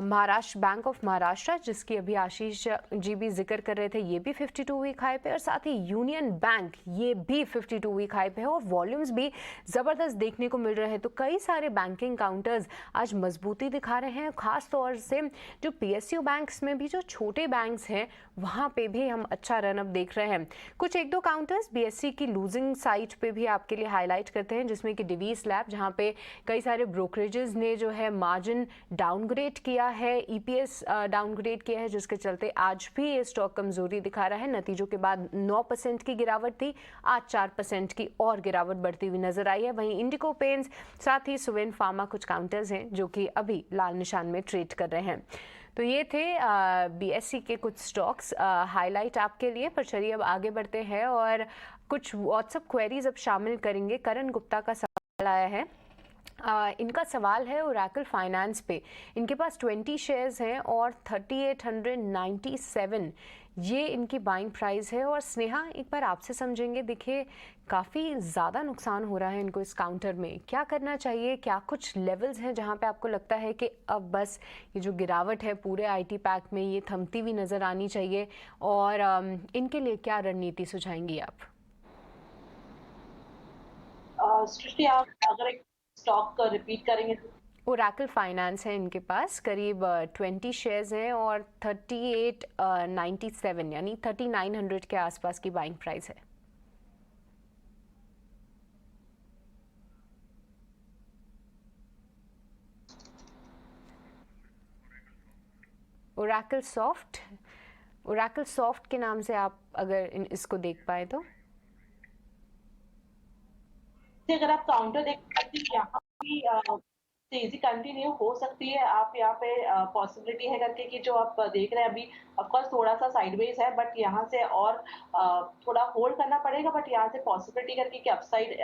Speaker 4: महाराष्ट्र बैंक ऑफ महाराष्ट्र, जिसकी अभी आशीष जी भी जिक्र कर रहे थे, ये भी 52 वीक हाई पे। और साथ ही यूनियन बैंक ये भी 52 वीक हाई पे है और वॉल्यूम्स भी ज़बरदस्त देखने को मिल रहे हैं। तो कई सारे बैंकिंग काउंटर्स आज मजबूती दिखा रहे हैं। ख़ास तौर से जो PSU बैंक्स में भी जो छोटे बैंक्स हैं वहाँ पे भी हम अच्छा रनअप देख रहे हैं। कुछ एक दो काउंटर्स BSE की लूजिंग साइड पे भी आपके लिए हाईलाइट करते हैं, जिसमें कि डिवीस लैब, जहां पे कई सारे ब्रोकरेजेस ने जो है मार्जिन डाउनग्रेड किया है, EPS डाउनग्रेड किया है, जिसके चलते आज भी ये स्टॉक कमजोरी दिखा रहा है। नतीजों के बाद 9% की गिरावट थी, आज 4% की और गिरावट बढ़ती हुई नजर आई है। वहीं इंडिको पेंट्स, साथ ही सुवेन फार्मा कुछ काउंटर्स हैं जो कि अभी लाल निशान में ट्रेड कर रहे हैं। तो ये थे BSE के कुछ स्टॉक्स हाईलाइट आपके लिए। पर चलिए अब आगे बढ़ते हैं और कुछ व्हाट्सएप क्वेरीज अब शामिल करेंगे। करण गुप्ता का सवाल आया है। इनका सवाल है ओरेकल फाइनेंस पे। इनके पास 20 शेयर्स हैं और 3897 ये इनकी बाइंग प्राइस है। और स्नेहा एक बार आपसे समझेंगे, देखिए काफ़ी ज़्यादा नुकसान हो रहा है इनको इस काउंटर में, क्या करना चाहिए? क्या कुछ लेवल्स हैं जहां पे आपको लगता है कि अब बस ये जो गिरावट है पूरे आईटी पैक में ये थमती हुई नज़र आनी चाहिए, और इनके लिए क्या रणनीति सुझाएंगी आप?
Speaker 2: सृष्टि, आप अगर एक स्टॉक रिपीट करेंगे तो?
Speaker 4: ओरेकल फाइनेंस है इनके पास, करीब 20 शेयर्स हैं और 3897 यानी 3900 के आसपास की बाइंग प्राइस है। ओरेकल सॉफ्ट के नाम से आप अगर इसको देख पाए तो
Speaker 2: अगर आप काउंटर देखते हैं यहाँ भी तेजी कंटिन्यू हो सकती है। आप यहाँ पे पॉसिबिलिटी है करके कि जो आप देख रहे हैं अभी ऑफ कोर्स थोड़ा सा साइडवेज है, बट यहाँ से और थोड़ा होल्ड करना पड़ेगा। बट यहाँ से पॉसिबिलिटी करके कि अपसाइड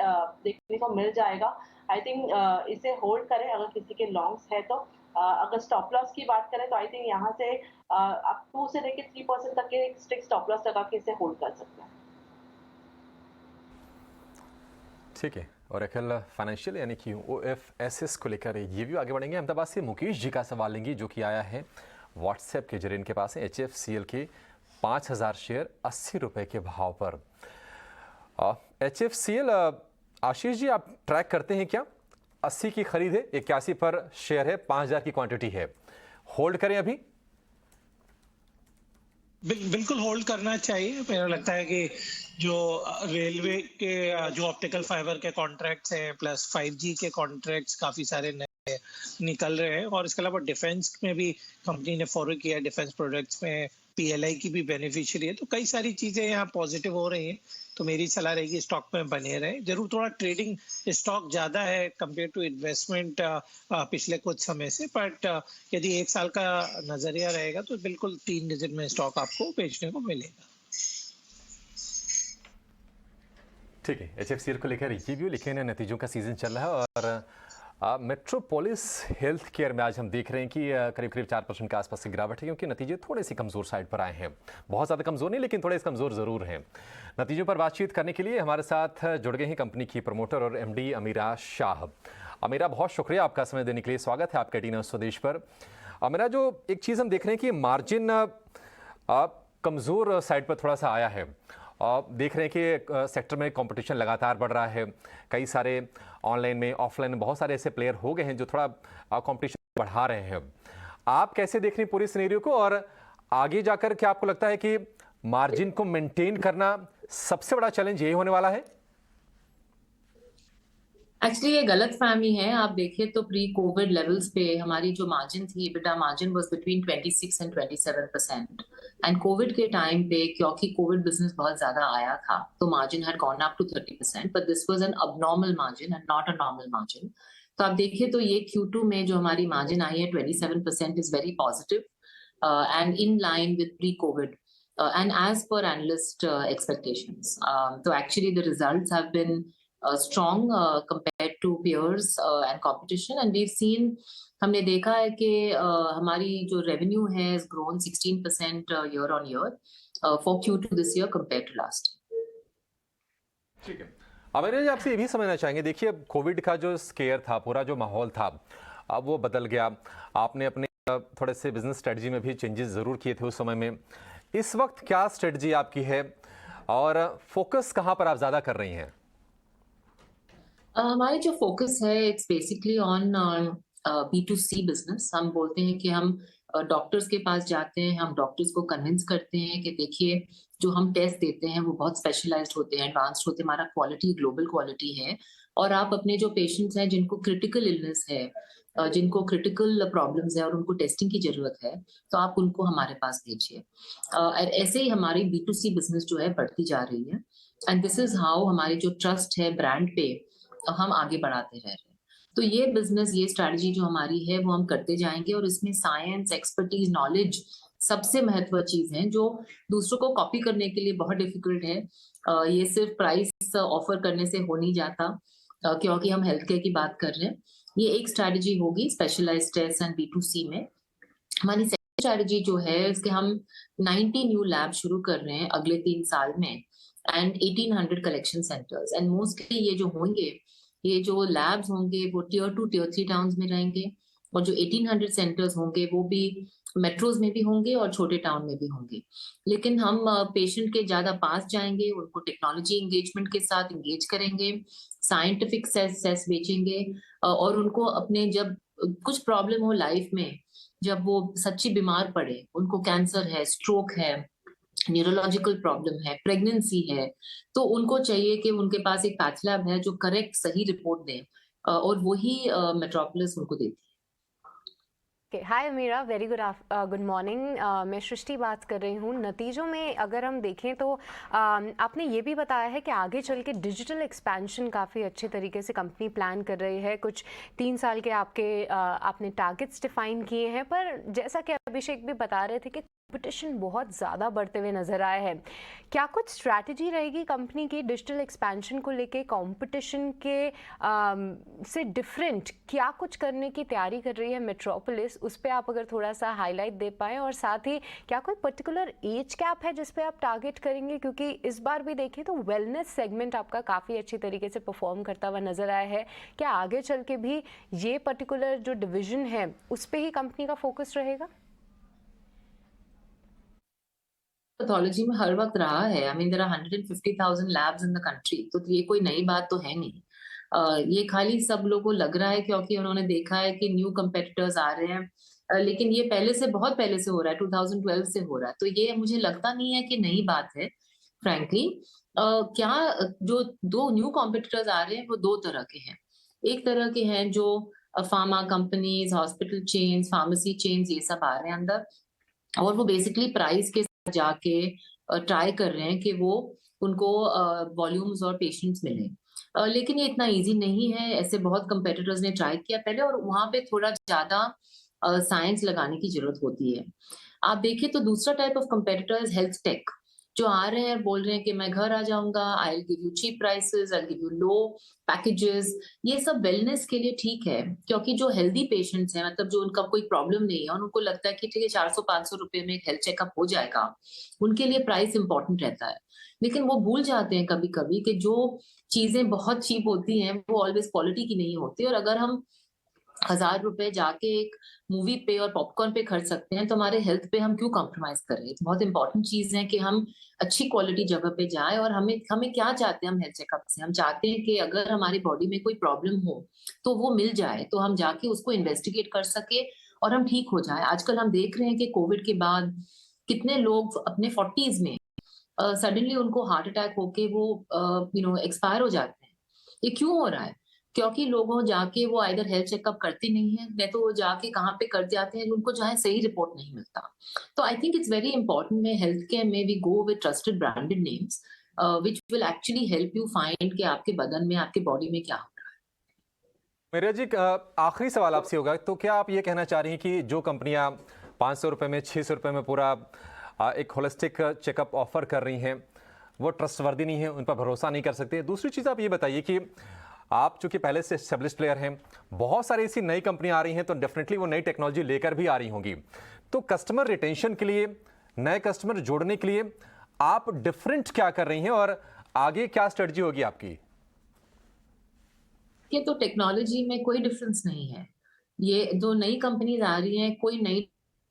Speaker 2: देखने को मिल जाएगा। आई थिंक इसे होल्ड करें अगर किसी के लॉन्ग्स है तो। अगर स्टॉप लॉस की बात करें तो आई थिंक यहाँ से आप 2 से लेकर 3% तक के स्ट्रिक्ट स्टॉप लॉस लगा के इसे होल्ड कर सकते हैं।
Speaker 1: ठीक है, ओरेकल फाइनेंशियल यानी कि OFSS को लेकर ये भी आगे बढ़ेंगे। अहमदाबाद से मुकेश जी का सवाल लेंगे जो कि आया है व्हाट्सएप के जरिए। इनके पास है HFCL के 5000 शेयर 80 रुपए के भाव पर। HFCL आशीष जी आप ट्रैक करते हैं क्या? 80 की खरीद है, 81 पर शेयर है, 5000 की क्वांटिटी है, होल्ड करें अभी?
Speaker 5: बिल्कुल होल्ड करना चाहिए। मेरा लगता है कि जो रेलवे के जो ऑप्टिकल फाइबर के कॉन्ट्रैक्ट्स हैं प्लस 5G के कॉन्ट्रैक्ट्स काफी सारे नए निकल रहे हैं, और इसके अलावा डिफेंस में भी कंपनी ने फॉरवर्ड किया, डिफेंस प्रोडक्ट्स में PLI की भी बेनिफिशियरी है। तो कई सारी चीजें यहाँ पॉजिटिव हो रही हैं। तो मेरी सलाह रहेगी स्टॉक में बने रहे। जरूर थोड़ा ट्रेडिंग स्टॉक ज्यादा है कंपेयर टू इन्वेस्टमेंट पिछले कुछ समय से, बट यदि 1 साल का नजरिया रहेगा तो बिल्कुल 3 डिजिट में स्टॉक आपको बेचने को मिलेगा।
Speaker 1: ठीक है, HFCL को लेकर रिव्यू लिखे हैं, नतीजों का सीजन चल रहा है और मेट्रोपोलिस हेल्थ केयर में आज हम देख रहे हैं कि करीब करीब 4% के आसपास की गिरावट है, क्योंकि नतीजे थोड़े से कमजोर साइड पर आए हैं। बहुत ज़्यादा कमजोर नहीं, लेकिन थोड़े से कमजोर जरूर हैं। नतीजों पर बातचीत करने के लिए हमारे साथ जुड़ गए हैं कंपनी की प्रमोटर और MD अमीरा शाह। अमीरा, बहुत शुक्रिया आपका समय देने के लिए। स्वागत है आपका टी न्यूज़ स्वदेश पर। अमीरा, जो एक चीज़ हम देख रहे हैं कि मार्जिन कमज़ोर साइड पर थोड़ा सा आया है, और देख रहे हैं कि सेक्टर में कंपटीशन लगातार बढ़ रहा है। कई सारे ऑनलाइन में ऑफलाइन में बहुत सारे ऐसे प्लेयर हो गए हैं जो थोड़ा कंपटीशन बढ़ा रहे हैं। आप कैसे देख रहे हैं पूरी सिनेरियो को, और आगे जाकर क्या आपको लगता है कि मार्जिन को मेंटेन करना सबसे बड़ा चैलेंज यही होने वाला है?
Speaker 16: एक्चुअली ये गलत फहमी है। आप देखिए तो प्री कोविड लेवल्स पे हमारी जो मार्जिन थी, EBITDA margin was between 26 and 27%, and Covid के टाइम पे क्योंकि कोविड बिजनेस बहुत ज्यादा आया था तो margin had gone up to 30%, but this was an abnormal margin and not a normal margin. तो आप देखिए तो ये Q2 में जो हमारी मार्जिन आई है 27% is very positive and in line with pre Covid and as per analyst expectations. So actually the results have been strong compared to peers and competition, and we've seen, हमने देखा है कि हमारी जो revenue has grown 16% year on year for Q2 this year compared to last year.
Speaker 1: ठीक है, अमीरा जी आपसे ये भी समझना चाहेंगे, देखिए अब कोविड का जो स्केयर था, पूरा जो माहौल था, अब वो बदल गया। आपने अपने थोड़े से बिजनेस स्ट्रेटजी में भी चेंजेस जरूर किए थे उस समय में। इस वक्त क्या स्ट्रेटजी आपकी है और फोकस कहां पर आप ज्यादा कर रही हैं?
Speaker 16: हमारी जो फोकस है it's basically on B2C business. हम बोलते हैं कि हम डॉक्टर्स के पास जाते हैं, हम डॉक्टर्स को कन्विंस करते हैं कि देखिए जो हम टेस्ट देते हैं वो बहुत स्पेशलाइज्ड होते हैं, एडवांस्ड होते हैं, हमारा क्वालिटी ग्लोबल क्वालिटी है, और आप अपने जो पेशेंट्स हैं जिनको क्रिटिकल इलनेस है, जिनको क्रिटिकल प्रॉब्लम्स है और उनको टेस्टिंग की जरूरत है, तो आप उनको हमारे पास भेजिए। ऐसे ही हमारी B2C बिजनेस जो है बढ़ती जा रही है, एंड दिस इज हाउ हमारी जो ट्रस्ट है ब्रांड पे हम आगे बढ़ाते रह रहे हैं। तो ये बिजनेस, ये स्ट्रैटेजी जो हमारी है वो हम करते जाएंगे, और इसमें साइंस, एक्सपर्टीज, नॉलेज सबसे महत्व चीज है जो दूसरों को कॉपी करने के लिए बहुत डिफिकल्ट है। ये सिर्फ प्राइस ऑफर करने से हो नहीं जाता, क्योंकि हम हेल्थ केयर की बात कर रहे हैं। ये एक स्ट्रैटेजी होगी स्पेशलाइज्ड टेस्ट एंड B2C में। हमारी सेकंड स्ट्रैटेजी जो है इसके हम 90 न्यू लैब शुरू कर रहे हैं अगले 3 साल में, and 1800 collection centres. And mostly ये जो होंगे, ये जो लैब्स होंगे वो Tier 2 Tier 3 टाउन्स में रहेंगे, और जो 1800 सेंटर्स होंगे वो भी मेट्रोज में भी होंगे और छोटे टाउन में भी होंगे। लेकिन हम पेशेंट के ज्यादा पास जाएंगे, उनको टेक्नोलॉजी एंगेजमेंट के साथ एंगेज करेंगे, साइंटिफिक सेस बेचेंगे, और उनको अपने जब कुछ प्रॉब्लम हो लाइफ में, जब वो सच्ची बीमार पड़े, उनको कैंसर है, स्ट्रोक है, न्यूरोलॉजिकल प्रॉब्लम है, प्रेगनेंसी है, तो उनको चाहिए कि उनके पास एक पैथ लैब है जो करेक्ट सही रिपोर्ट दे, और वही मेट्रोपोलिस उनको देती है।
Speaker 4: हाय अमीरा, वेरी गुड मॉर्निंग। मैं सृष्टि बात कर रही हूँ। नतीजों में अगर हम देखें तो आपने ये भी बताया है कि आगे चल के डिजिटल एक्सपेंशन काफ़ी अच्छे तरीके से कंपनी प्लान कर रही है। कुछ 3 साल के आपने टारगेट्स डिफाइन किए हैं, पर जैसा कि अभिषेक भी बता रहे थे कि कंपटीशन बहुत ज़्यादा बढ़ते हुए नज़र आया है। क्या कुछ स्ट्रैटेजी रहेगी कंपनी की डिजिटल एक्सपेंशन को लेके, कंपटीशन के से डिफरेंट क्या कुछ करने की तैयारी कर रही है मेट्रोपोलिस? उस पर आप अगर थोड़ा सा हाईलाइट दे पाएँ, और साथ ही क्या कोई पर्टिकुलर एज कैप है जिस पे आप टारगेट करेंगे? क्योंकि इस बार भी देखें तो वेलनेस सेगमेंट आपका काफ़ी अच्छी तरीके से परफॉर्म करता हुआ नज़र आया है। क्या आगे चल के भी ये पर्टिकुलर जो डिवीजन है उस पर ही कंपनी का फोकस रहेगा?
Speaker 16: पैथोलॉजी में हर वक्त रहा है। I mean there are 150,000 labs in the country, तो ये कोई नई बात तो है नहीं। ये खाली सब लोगों को लग रहा है क्योंकि उन्होंने देखा है कि न्यू कंपेटिटर्स आ रहे हैं, लेकिन ये पहले से, बहुत पहले से हो रहा है, 2012 से हो रहा है। तो ये मुझे लगता नहीं है कि नई बात है फ्रैंकली। क्या जो 2 न्यू कॉम्पिटिटर्स आ रहे हैं वो 2 तरह के हैं। एक तरह के हैं जो pharma companies, hospital chains, pharmacy chains, ये सब आ रहे हैं अंदर, और वो बेसिकली प्राइस के जाके ट्राई कर रहे हैं कि वो उनको वॉल्यूम्स और पेशेंट्स मिले। लेकिन ये इतना इजी नहीं है। ऐसे बहुत कंपेटिटर्स ने ट्राई किया पहले, और वहां पे थोड़ा ज्यादा साइंस लगाने की जरूरत होती है। आप देखिए तो दूसरा type of competitors health take, जो आ रहे हैं बोल रहे हैं कि मैं घर आ जाऊंगा, I will give you cheap prices, I will give you low packages. ये सब वेलनेस के लिए ठीक है, क्योंकि जो हेल्दी पेशेंट्स हैं, मतलब जो उनका कोई प्रॉब्लम नहीं है और उनको लगता है कि ठीक है 400-500 रुपए में एक हेल्थ चेकअप हो जाएगा, उनके लिए प्राइस इंपॉर्टेंट रहता है। लेकिन वो भूल जाते हैं कभी कभी कि जो चीजें बहुत चीप होती हैं वो ऑलवेज क्वालिटी की नहीं होती, और अगर हम 1000 रुपए जाके एक मूवी पे और पॉपकॉर्न पे खर्च सकते हैं, तो हमारे हेल्थ पे हम क्यों कॉम्प्रोमाइज कर रहे हैं? बहुत इंपॉर्टेंट चीज है कि हम अच्छी क्वालिटी जगह पे जाएं। और हमें क्या चाहते हैं हम हेल्थ चेकअप से? हम चाहते हैं कि अगर हमारी बॉडी में कोई प्रॉब्लम हो तो वो मिल जाए, तो हम जाके उसको इन्वेस्टिगेट कर सके और हम ठीक हो जाए। आजकल हम देख रहे हैं कि कोविड के बाद कितने लोग अपने 40s में सडनली उनको हार्ट अटैक होके वो एक्सपायर हो जाते हैं। ये क्यों हो रहा है? क्योंकि लोगों जाके वो आइदर हेल्थ चेकअप करते नहीं है, नहीं तो वो जाके कहाँ पे कर जाते हैं, उनको जहाँ सही रिपोर्ट नहीं मिलता। तो I think it's very important में हेल्थ केयर में we go with trusted branded names which will actually help you find कि आपके बदन में, आपके बॉडी में क्या हो रहा है।
Speaker 1: मेरा जी आखिरी सवाल आपसे होगा, तो क्या आप ये कहना चाह रही हैं कि जो कंपनियां 500 रुपए में, 600 रुपए में पूरा एक होलिस्टिक चेकअप ऑफर कर रही हैं वो ट्रस्टवर्दी नहीं है, उन पर भरोसा नहीं कर सकते? दूसरी चीज़ आप ये बताइए कि आप चूंकि पहले से एस्टेब्लिश्ड प्लेयर हैं, बहुत सारी ऐसी नई कंपनियां आ रही हैं, तो डेफिनेटली वो नई टेक्नोलॉजी लेकर भी आ रही होंगी। तो कस्टमर रिटेंशन के लिए, नए कस्टमर जोड़ने के लिए आप डिफरेंट क्या कर रही हैं, और आगे क्या स्ट्रेटजी होगी आपकी?
Speaker 16: ये तो टेक्नोलॉजी में कोई डिफरेंस नहीं है। ये जो नई कंपनीज आ रही हैं, कोई नई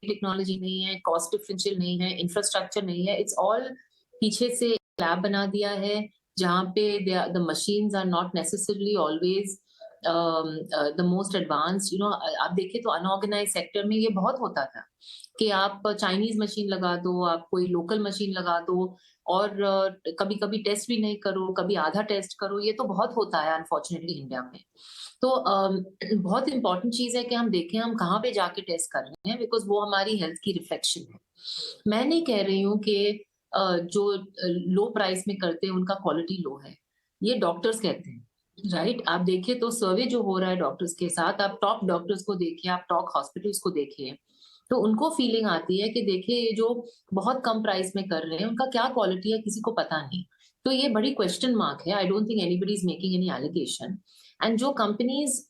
Speaker 16: टेक्नोलॉजी नहीं है, कॉस्ट डिफरेंशियल नहीं है, इंफ्रास्ट्रक्चर नहीं है। इट्स ऑल पीछे से लैब बना दिया है जहाँ पे the machines are not necessarily always the most advanced. आप देखें तो अनऑर्गेनाइज सेक्टर में ये बहुत होता था कि आप चाइनीज मशीन लगा दो, आप कोई लोकल मशीन लगा दो, और कभी कभी टेस्ट भी नहीं करो, कभी आधा टेस्ट करो। ये तो बहुत होता है अनफॉर्चुनेटली इंडिया में। तो बहुत इंपॉर्टेंट चीज है कि हम देखें हम कहाँ पे जाके टेस्ट कर रहे हैं, बिकॉज वो हमारी हेल्थ की रिफ्लेक्शन है। मैं नहीं कह रही हूँ कि जो लो प्राइस में करते हैं उनका क्वालिटी लो है, ये डॉक्टर्स कहते हैं। राइट आप देखिए तो सर्वे जो हो रहा है डॉक्टर्स के साथ, आप टॉप डॉक्टर्स को देखिए, आप टॉप हॉस्पिटल्स को देखिए, तो उनको फीलिंग आती है कि देखिए ये जो बहुत कम प्राइस में कर रहे हैं उनका क्या क्वालिटी है किसी को पता नहीं। तो ये बड़ी क्वेश्चन मार्क है। I don't think anybody is making any allegation. And जो कंपनीज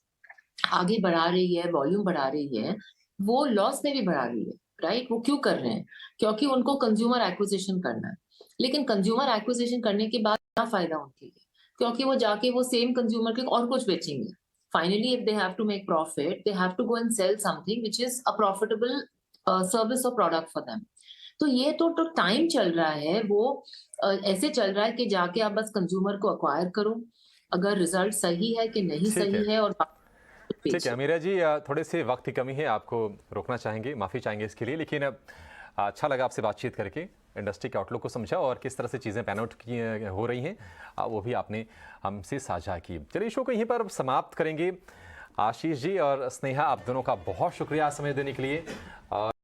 Speaker 16: आगे बढ़ा रही है, वॉल्यूम बढ़ा रही है, वो लॉस में भी बढ़ा रही है, राइट? वो क्यों कर रहे हैं? क्योंकि उनको कंज्यूमर एक्विजिशन करना है। लेकिन कंज्यूमर एक्विजिशन करने के बाद क्या फायदा उनके लिए? क्योंकि वो जाके वो सेम कंज्यूमर के और कुछ बेचेंगे। Finally if they have to make profit, they have to go and sell something which is a profitable service और प्रोडक्ट फॉर देम। तो ये तो टाइम चल रहा है, वो ऐसे चल रहा है कि जाके आप बस कंज्यूमर को अक्वायर करो, अगर रिजल्ट सही है कि नहीं सही है और
Speaker 1: ठीक है अमीरा जी, थोड़े से वक्त की कमी है, आपको रोकना चाहेंगे, माफ़ी चाहेंगे इसके लिए, लेकिन अच्छा लगा आपसे बातचीत करके, इंडस्ट्री के आउटलुक को समझा और किस तरह से चीज़ें पैन आउट हो रही हैं वो भी आपने हमसे साझा की। चलिए शो को यहीं पर समाप्त करेंगे। आशीष जी और स्नेहा, आप दोनों का बहुत शुक्रिया समय देने के लिए।